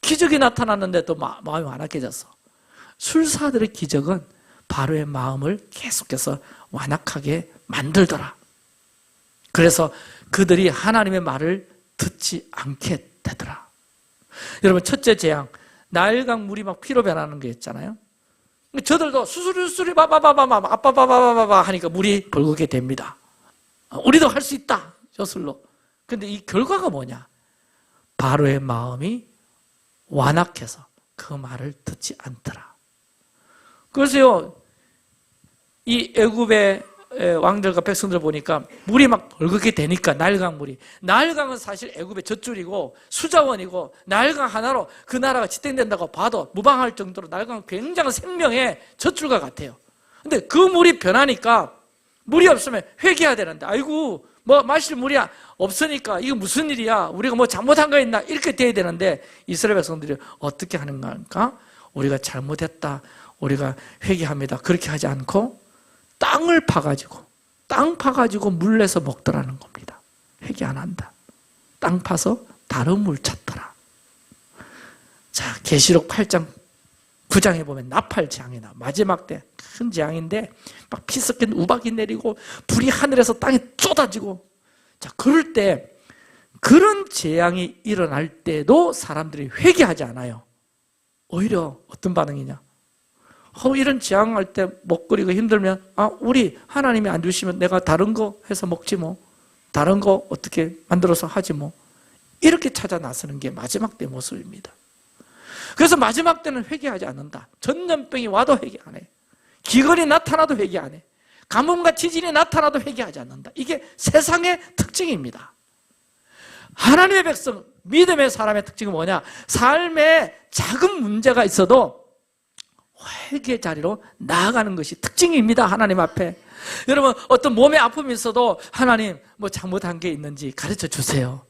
Speaker 1: 기적이 나타났는데 또 마음이 완악해졌어. 술사들의 기적은 바로의 마음을 계속해서 완악하게 만들더라. 그래서 그들이 하나님의 말을 듣지 않게 되더라. 여러분, 첫째 재앙, 나일강 물이 막 피로 변하는 게 있잖아요. 저들도 수수리 바바바바바 하니까 물이 벌겋게 됩니다. 우리도 할 수 있다, 저술로. 근데 이 결과가 뭐냐? 바로의 마음이 완악해서 그 말을 듣지 않더라. 그래서요, 이 애굽의 왕들과 백성들 보니까 물이 막 벌겋게 되니까, 나일강 물이. 나일강은 사실 애굽의 젖줄이고 수자원이고, 나일강 하나로 그 나라가 지탱된다고 봐도 무방할 정도로 나일강은 굉장한 생명의 젖줄과 같아요. 근데 그 물이 변하니까 물이 없으면 회개해야 되는데, 아이고 뭐 마실 물이 없으니까 이거 무슨 일이야, 우리가 뭐 잘못한 거 있나, 이렇게 돼야 되는데 이스라엘 백성들이 어떻게 하는 건가? 우리가 잘못했다, 우리가 회개합니다, 그렇게 하지 않고 땅을 파가지고, 땅 파가지고 물 내서 먹더라는 겁니다. 회개 안 한다. 땅 파서 다른 물 찾더라. 자, 계시록 8장 9장에 보면 나팔 재앙이 나. 마지막 때 큰 재앙인데 막 피 섞인 우박이 내리고 불이 하늘에서 땅에 쏟아지고. 자, 그럴 때, 그런 재앙이 일어날 때도 사람들이 회개하지 않아요. 오히려 어떤 반응이냐? 이런 재앙할 때 먹거리가 힘들면, 우리 하나님이 안 주시면 내가 다른 거 해서 먹지 뭐, 다른 거 어떻게 만들어서 하지 뭐, 이렇게 찾아 나서는 게 마지막 때 모습입니다. 그래서 마지막 때는 회개하지 않는다. 전염병이 와도 회개 안 해. 기근이 나타나도 회개 안 해. 가뭄과 지진이 나타나도 회개하지 않는다. 이게 세상의 특징입니다. 하나님의 백성, 믿음의 사람의 특징은 뭐냐? 삶에 작은 문제가 있어도 회개 자리로 나아가는 것이 특징입니다. 하나님 앞에. 여러분, 어떤 몸에 아픔이 있어도 하나님 뭐 잘못한 게 있는지 가르쳐 주세요.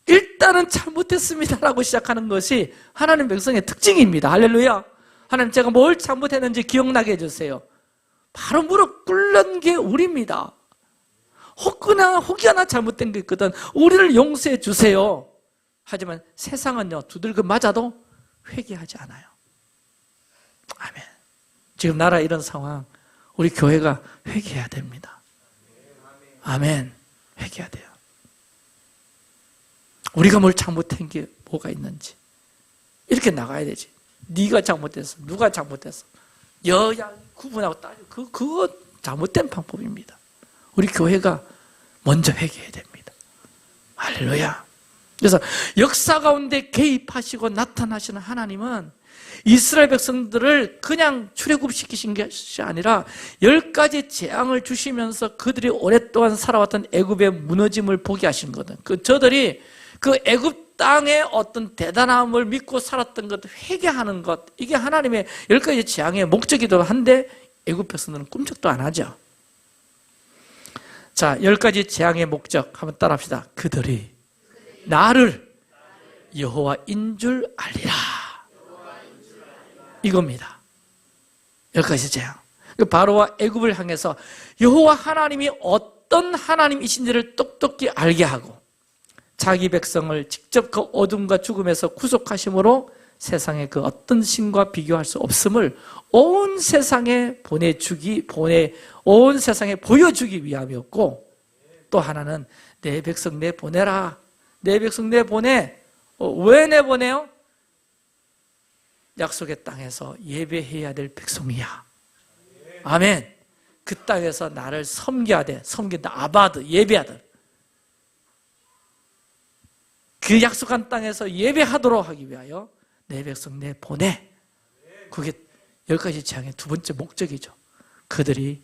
Speaker 1: 일단은 잘못했습니다라고 시작하는 것이 하나님 백성의 특징입니다. 할렐루야. 하나님, 제가 뭘 잘못했는지 기억나게 해주세요. 바로 무릎 꿇는 게 우리입니다. 혹여나 잘못된 게 있거든 우리를 용서해 주세요. 하지만 세상은요, 두들겨 맞아도 회개하지 않아요. 아멘. 지금 나라 이런 상황, 우리 교회가 회개해야 됩니다. 아멘. 회개해야 돼요. 우리가 뭘 잘못한 게 뭐가 있는지 이렇게 나가야 되지. 네가 잘못했어, 누가 잘못했어, 여야 구분하고 따지고, 그거 잘못된 방법입니다. 우리 교회가 먼저 회개해야 됩니다. 할렐루야. 그래서 역사 가운데 개입하시고 나타나시는 하나님은 이스라엘 백성들을 그냥 출애굽시키신 것이 아니라 10가지 재앙을 주시면서 그들이 오랫동안 살아왔던 애굽의 무너짐을 보게 하신 거든. 저들이 그 애굽 땅의 어떤 대단함을 믿고 살았던 것, 회개하는 것, 이게 하나님의 10가지 재앙의 목적이기도 한데 애굽 백성들은 꿈쩍도 안 하죠. 자, 10가지 재앙의 목적 한번 따라합시다. 그들이 나를 여호와인 줄 알리라. 이겁니다. 10가지 재앙. 바로와 애굽을 향해서 여호와 하나님이 어떤 하나님이신지를 똑똑히 알게 하고, 자기 백성을 직접 그 어둠과 죽음에서 구속하심으로 세상의 그 어떤 신과 비교할 수 없음을 온 세상에 온 세상에 보여주기 위함이었고, 또 하나는 내 백성 내보내라. 내 백성 내보내. 왜 내보내요? 약속의 땅에서 예배해야 될 백성이야. 아멘. 그 땅에서 나를 섬겨야 돼. 섬긴다. 아바드, 예배하들. 그 약속한 땅에서 예배하도록 하기 위하여 내 백성 내보내. 그게 10가지 재앙의 두 번째 목적이죠. 그들이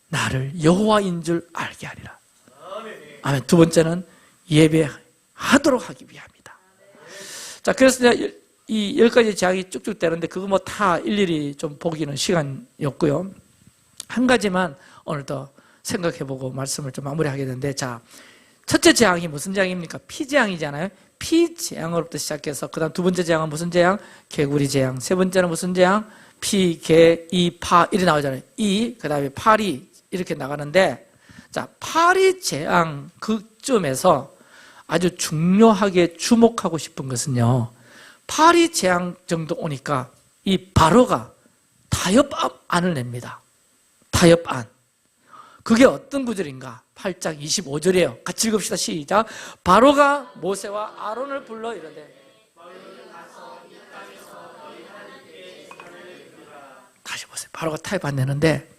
Speaker 1: 나를 여호와인 줄 알게 하리라. 아멘. 두 번째는 예배하도록 하기 위함이다. 자, 그래서 이 10가지 재앙이 쭉쭉 되는데 그거 뭐 다 일일이 좀 보기는 시간이었고요. 한 가지만 오늘 더 생각해보고 말씀을 좀 마무리하게 되는데, 자, 첫째 재앙이 무슨 재앙입니까? 피재앙이잖아요. 피재앙으로부터 시작해서 그 다음 두 번째 재앙은 무슨 재앙? 개구리 재앙. 세 번째는 무슨 재앙? 피, 개, 이, 파 이렇게 나오잖아요. 이, 그 다음에 파리 이렇게 나가는데, 자, 파리 재앙 그쯤에서 아주 중요하게 주목하고 싶은 것은요, 파리 재앙 정도 오니까 이 바로가 타협안을 냅니다. 타협안. 그게 어떤 구절인가? 8장 25절이에요. 같이 읽읍시다. 시작. 바로가 모세와 아론을 불러 이르되, 다시 보세요. 바로가 타협안 내는데,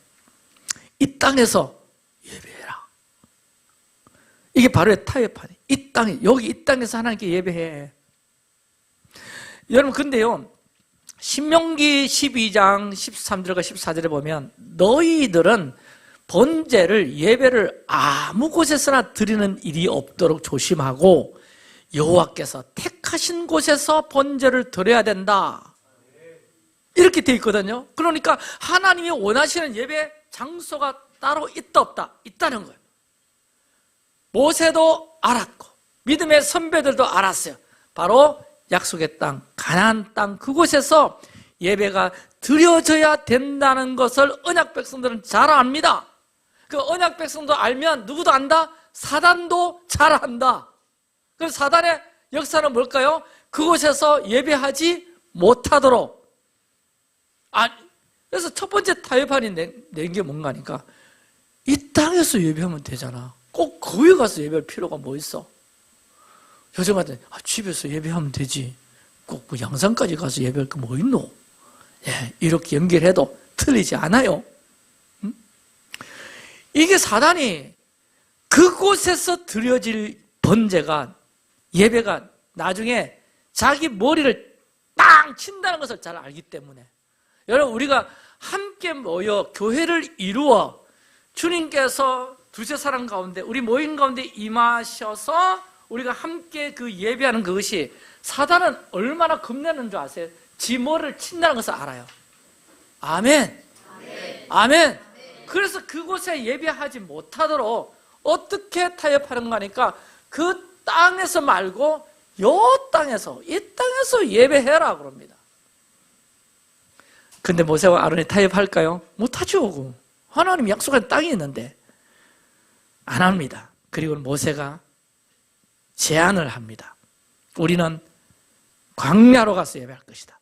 Speaker 1: 이 땅에서 예배해라. 이게 바로의 타협안이. 이 땅에, 여기 이 땅에서 하나님께 예배해. 여러분, 근데요, 신명기 12장 13절과 14절에 보면 너희들은 번제를, 예배를 아무 곳에서나 드리는 일이 없도록 조심하고 여호와께서 택하신 곳에서 번제를 드려야 된다. 이렇게 돼 있거든요. 그러니까 하나님이 원하시는 예배 장소가 따로 있다 없다? 있다는 거예요. 모세도 알았고 믿음의 선배들도 알았어요. 바로 약속의 땅, 가나안 땅, 그곳에서 예배가 드려져야 된다는 것을 언약 백성들은 잘 압니다. 그 언약 백성도 알면 누구도 안다? 사단도 잘 안다. 그래서 사단의 역사는 뭘까요? 그곳에서 예배하지 못하도록. 그래서 첫 번째 타협안이 낸 게 뭔가 하니까, 이 땅에서 예배하면 되잖아. 꼭 거기 가서 예배할 필요가 뭐 있어? 요즘 같은 집에서 예배하면 되지. 꼭 뭐 양산까지 가서 예배할 게 뭐 있노? 예, 이렇게 연결해도 틀리지 않아요. 응? 이게 사단이 그곳에서 드려질 번제가, 예배가 나중에 자기 머리를 땅 친다는 것을 잘 알기 때문에, 여러분, 우리가 함께 모여 교회를 이루어 주님께서 두세 사람 가운데, 우리 모임 가운데 임하셔서 우리가 함께 그 예배하는 그것이, 사단은 얼마나 겁내는 줄 아세요? 지 머리를 친다는 것을 알아요. 아멘. 아멘. 그래서 그곳에 예배하지 못하도록 어떻게 타협하는가 하니까, 그 땅에서 말고 요 땅에서, 이 땅에서 예배해라 그럽니다. 근데 모세와 아론이 타협할까요? 못하죠. 하나님 약속한 땅이 있는데 안 합니다. 그리고 모세가 제안을 합니다. 우리는 광야로 가서 예배할 것이다.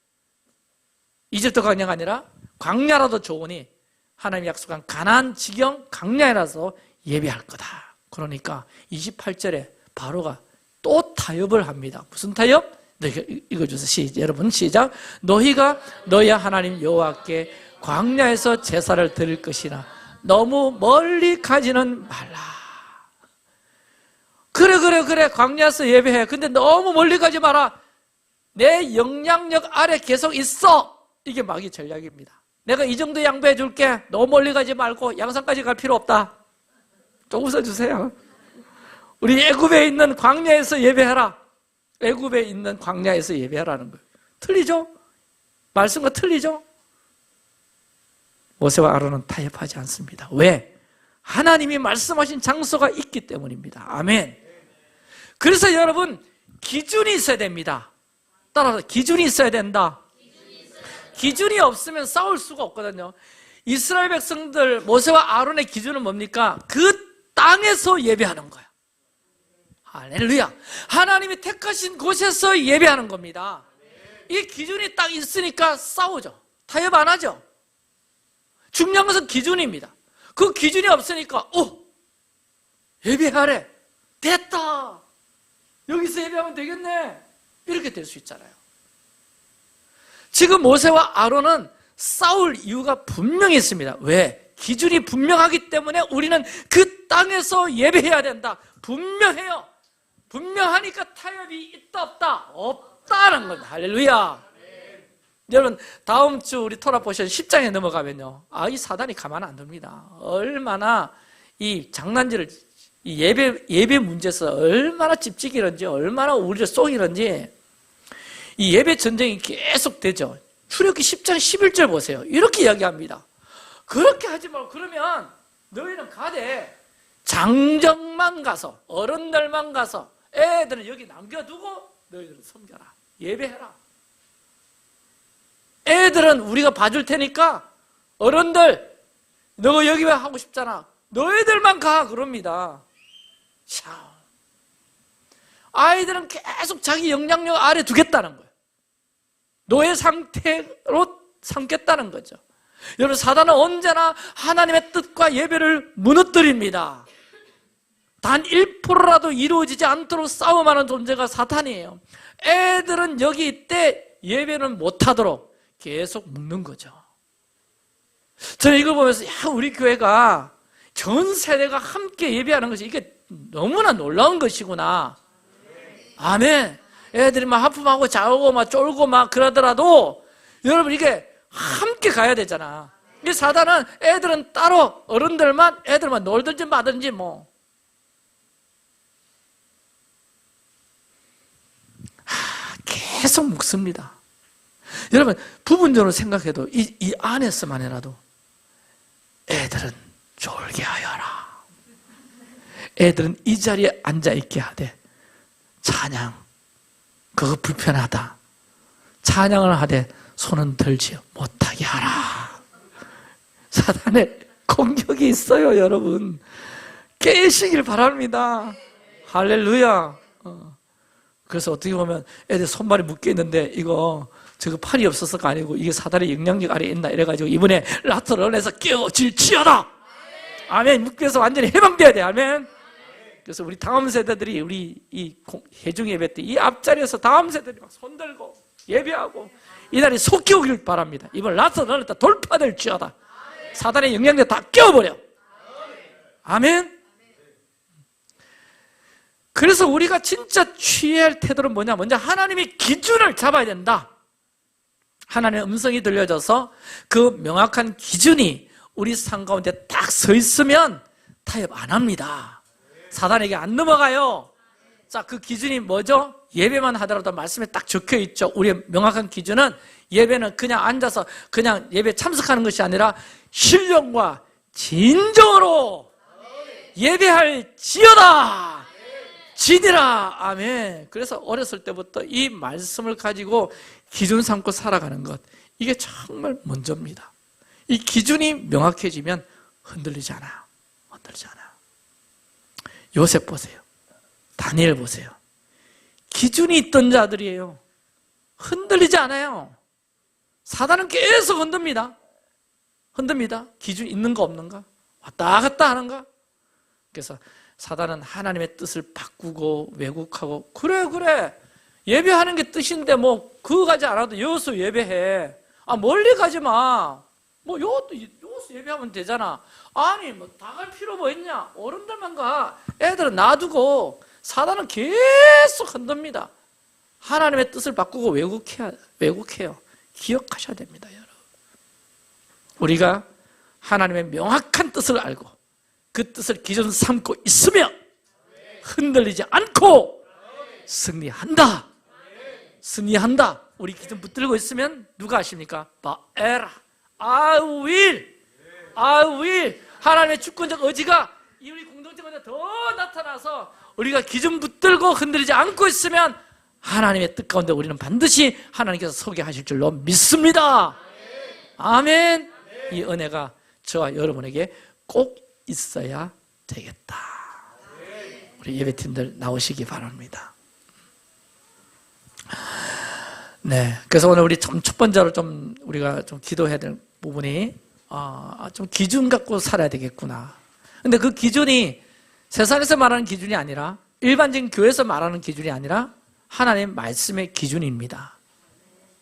Speaker 1: 이집트 광야가 아니라 광야라도 좋으니 하나님이 약속한 가나안 지경 광야라서 예배할 거다. 그러니까 28절에 바로가 또 타협을 합니다. 무슨 타협? 너희가 읽어주세요. 여러분 시작. 너희가 너희 하나님 여호와께 광야에서 제사를 드릴 것이나 너무 멀리 가지는 말라. 그래 광야에서 예배해. 근데 너무 멀리 가지 마라. 내 영향력 아래 계속 있어. 이게 마귀 전략입니다. 내가 이 정도 양보해 줄게. 너무 멀리 가지 말고 양산까지 갈 필요 없다. 좀 웃어주세요. 우리 애굽에 있는 광야에서 예배해라. 애굽에 있는 광야에서 예배하라는 거예요. 틀리죠? 말씀과 틀리죠? 모세와 아론은 타협하지 않습니다. 왜? 하나님이 말씀하신 장소가 있기 때문입니다. 아멘. 그래서 여러분, 기준이 있어야 됩니다. 따라서 기준이 있어야 된다. 기준이 없으면 싸울 수가 없거든요. 이스라엘 백성들 모세와 아론의 기준은 뭡니까? 그 땅에서 예배하는 거야. 할렐루야. 하나님이 택하신 곳에서 예배하는 겁니다. 이 기준이 딱 있으니까 싸우죠. 타협 안 하죠. 중요한 것은 기준입니다. 그 기준이 없으니까 예배하래. 됐다. 여기서 예배하면 되겠네. 이렇게 될 수 있잖아요. 지금 모세와 아론은 싸울 이유가 분명히 있습니다. 왜? 기준이 분명하기 때문에 우리는 그 땅에서 예배해야 된다. 분명해요. 분명하니까 타협이 있다 없다? 없다는 겁니다. 할렐루야. 여러분, 다음 주 우리 토라 포션 10장에 넘어가면요, 이 사단이 가만 안 둡니다. 얼마나 이 장난질을, 이 예배 문제에서 얼마나 집지기는지, 얼마나 우리를 속이는지, 이 예배 전쟁이 계속 되죠. 출애굽기 10장 11절 보세요. 이렇게 이야기합니다. 그렇게 하지 말고, 그러면 너희는 가되 장정만 가서, 어른들만 가서, 애들은 여기 남겨두고 너희들은 섬겨라. 예배해라. 애들은 우리가 봐줄 테니까, 어른들 너 여기 왜 하고 싶잖아. 너희들만 가. 그럽니다. 자, 아이들은 계속 자기 영향력 아래 두겠다는 거예요. 노예 상태로 삼겠다는 거죠. 여러분, 사단은 언제나 하나님의 뜻과 예배를 무너뜨립니다. 단 1%라도 이루어지지 않도록 싸움하는 존재가 사탄이에요. 애들은 여기 있대 예배는 못하도록 계속 묶는 거죠. 저는 이걸 보면서 우리 교회가 전 세대가 함께 예배하는 것이 이게 너무나 놀라운 것이구나. 아멘. 애들이 막 하품하고 자고 막 쫄고 막 그러더라도 여러분 이게 함께 가야 되잖아. 이 사단은 애들은 따로 애들만 놀든지 마든지 뭐. 계속 묶습니다. 여러분, 부분적으로 생각해도 이 안에서만이라도 애들은 졸게 하여라. 애들은 이 자리에 앉아있게 하되 찬양, 그거 불편하다. 찬양을 하되 손은 들지 못하게 하라. 사단의 공격이 있어요, 여러분. 깨시길 바랍니다. 할렐루야. 그래서 어떻게 보면 애들 손발이 묶여있는데 이거 저거 팔이 없어서가 아니고 이게 사단의 영향력 아래에 있나 이래가지고 이번에 라트를 내서 깨어질지어다. 아멘. 묶여서 완전히 해방돼야 돼. 아멘. 그래서 우리 다음 세대들이 우리 이 회중 예배 때 이 앞자리에서 다음 세대들이 막 손들고 예배하고 이날이 속히 오길 바랍니다. 이번 라트를 내서 돌파될지어다. 사단의 영향력 다 깨어버려. 아멘. 그래서 우리가 진짜 취해야 할 태도는 뭐냐? 먼저 하나님의 기준을 잡아야 된다. 하나님의 음성이 들려져서 그 명확한 기준이 우리 삶 가운데 딱 서 있으면 타협 안 합니다. 사단에게 안 넘어가요. 자, 그 기준이 뭐죠? 예배만 하더라도 말씀에 딱 적혀 있죠. 우리의 명확한 기준은 예배는 그냥 앉아서 그냥 예배 참석하는 것이 아니라 신령과 진정으로 예배할지어다. 지니라. 아멘. 그래서 어렸을 때부터 이 말씀을 가지고 기준 삼고 살아가는 것, 이게 정말 먼저입니다. 이 기준이 명확해지면 흔들리지 않아요. 흔들리지 않아요. 요셉 보세요. 다니엘 보세요. 기준이 있던 자들이에요. 흔들리지 않아요. 사단은 계속 흔듭니다. 흔듭니다. 기준 있는가 없는가? 왔다 갔다 하는가? 그래서 사단은 하나님의 뜻을 바꾸고 왜곡하고, 그래 예배하는 게 뜻인데 뭐 그거 가지 않아도 여기서 예배해. 멀리 가지 마. 뭐 여기서 예배하면 되잖아. 아니 뭐 다 갈 필요 뭐 있냐? 어른들만 가. 애들은 놔두고. 사단은 계속 흔듭니다. 하나님의 뜻을 바꾸고 왜곡해요. 기억하셔야 됩니다, 여러분. 우리가 하나님의 명확한 뜻을 알고 그 뜻을 기준 삼고 있으면 흔들리지 않고 승리한다. 승리한다. 우리 기준 붙들고 있으면 누가 아십니까? 바에라. I will. 하나님의 주권적 의지가 이 우리 공동체 가운데 더 나타나서 우리가 기준 붙들고 흔들리지 않고 있으면 하나님의 뜻 가운데 우리는 반드시 하나님께서 서게 하실 줄로 믿습니다. 아멘. 이 은혜가 저와 여러분에게 꼭 있어야 되겠다. 우리 예배팀들 나오시기 바랍니다. 네, 그래서 오늘 우리 첫 번째로 좀 우리가 좀 기도해야 될 부분이 좀 기준 갖고 살아야 되겠구나. 근데 그 기준이 세상에서 말하는 기준이 아니라 일반적인 교회에서 말하는 기준이 아니라 하나님 말씀의 기준입니다.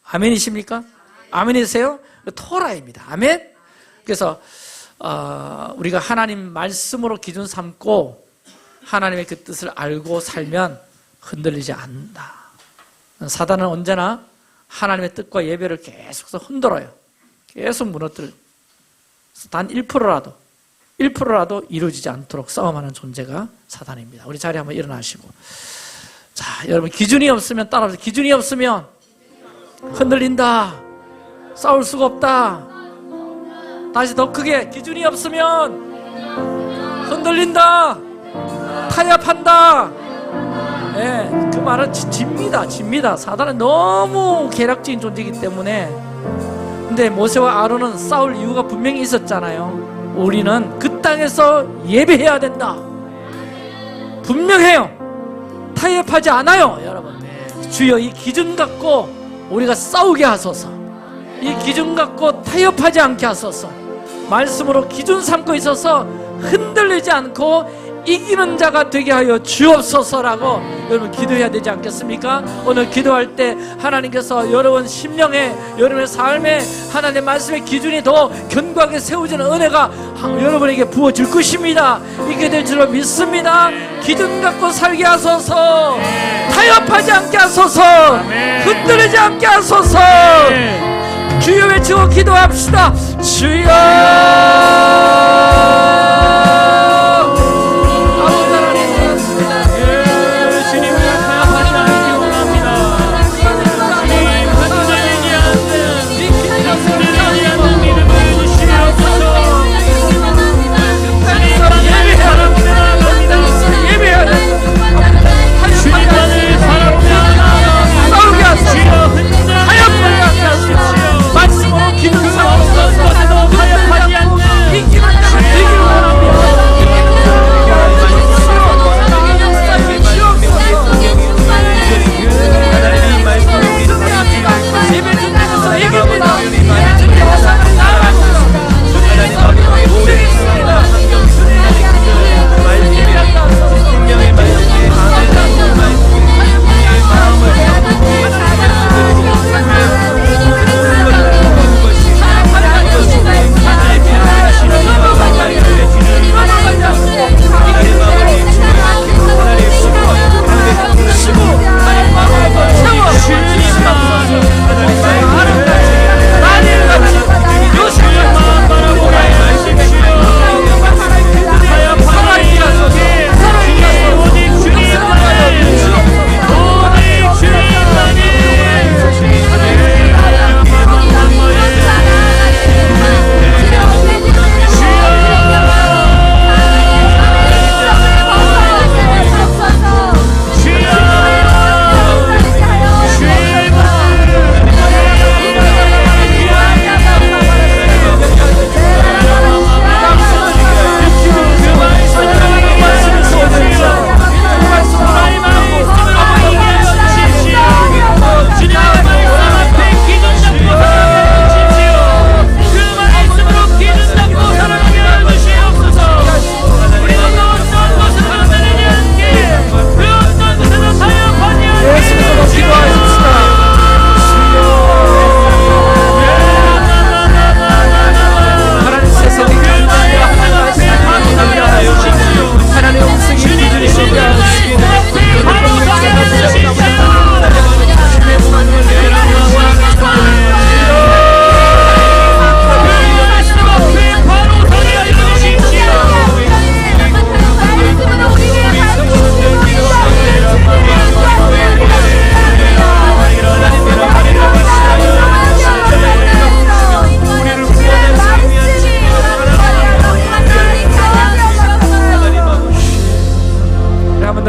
Speaker 1: 아멘이십니까? 아멘이세요? 토라입니다. 아멘? 그래서 우리가 하나님 말씀으로 기준 삼고 하나님의 그 뜻을 알고 살면 흔들리지 않는다. 사단은 언제나 하나님의 뜻과 예배를 계속해서 흔들어요. 계속 무너뜨려. 단 1%라도 이루어지지 않도록 싸움하는 존재가 사단입니다. 우리 자리에 한번 일어나시고. 자, 여러분 기준이 없으면 따라오세요. 기준이 없으면 흔들린다. 싸울 수가 없다. 다시 더 크게, 기준이 없으면 흔들린다. 타협한다. 네, 그 말은 집니다. 사단은 너무 계략적인 존재이기 때문에. 근데 모세와 아론은 싸울 이유가 분명히 있었잖아요. 우리는 그 땅에서 예배해야 된다. 분명해요. 타협하지 않아요, 여러분. 주여, 이 기준 갖고 우리가 싸우게 하소서. 이 기준 갖고 타협하지 않게 하소서. 말씀으로 기준 삼고 있어서 흔들리지 않고 이기는 자가 되게 하여 주옵소서라고 여러분 기도해야 되지 않겠습니까? 오늘 기도할 때 하나님께서 여러분 심령에, 여러분의 삶에 하나님의 말씀의 기준이 더 견고하게 세워지는 은혜가 여러분에게 부어질 것입니다. 있게 될 줄로 믿습니다. 기준 갖고 살게 하소서. 타협하지 않게 하소서. 흔들리지 않게 하소서. 주여 외치고 기도합시다. 주여.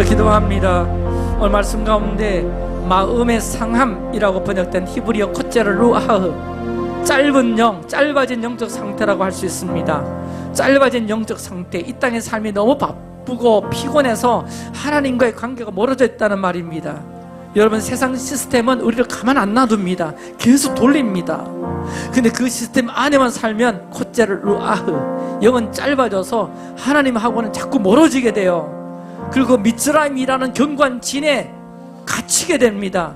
Speaker 1: 기도합니다. 오늘 말씀 가운데 마음의 상함이라고 번역된 히브리어 코체르 루아흐, 짧은 영, 짧아진 영적 상태라고 할 수 있습니다. 짧아진 영적 상태, 이 땅의 삶이 너무 바쁘고 피곤해서 하나님과의 관계가 멀어져 있다는 말입니다. 여러분, 세상 시스템은 우리를 가만 안 놔둡니다. 계속 돌립니다. 근데 그 시스템 안에만 살면 콧자를 루아흐, 영은 짧아져서 하나님하고는 자꾸 멀어지게 돼요. 그리고 미츠라임이라는 견고한 진에 갇히게 됩니다.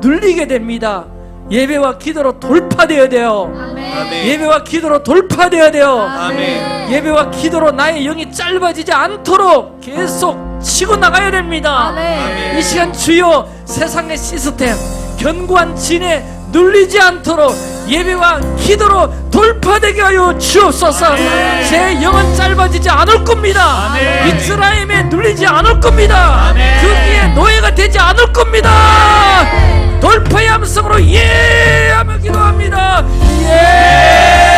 Speaker 1: 눌리게 됩니다. 예배와 기도로 돌파되어야 돼요.
Speaker 2: 아멘.
Speaker 1: 예배와 기도로 돌파되어야 돼요.
Speaker 2: 아멘.
Speaker 1: 예배와 기도로 나의 영이 짧아지지 않도록 계속 치고 나가야 됩니다.
Speaker 2: 아멘.
Speaker 1: 이 시간 주여, 세상의 시스템, 견고한 진에 눌리지 않도록 예배와 기도로 돌파되게 하여 주옵소서.
Speaker 2: 아멘.
Speaker 1: 제 영은 짧아지지 않을 겁니다.
Speaker 2: 아멘.
Speaker 1: 미츠라임에 눌리지 않을 겁니다.
Speaker 2: 아멘.
Speaker 1: 거기에 노예가 되지 않을 겁니다. 돌파의 함성으로 예 하며 기도합니다. 예.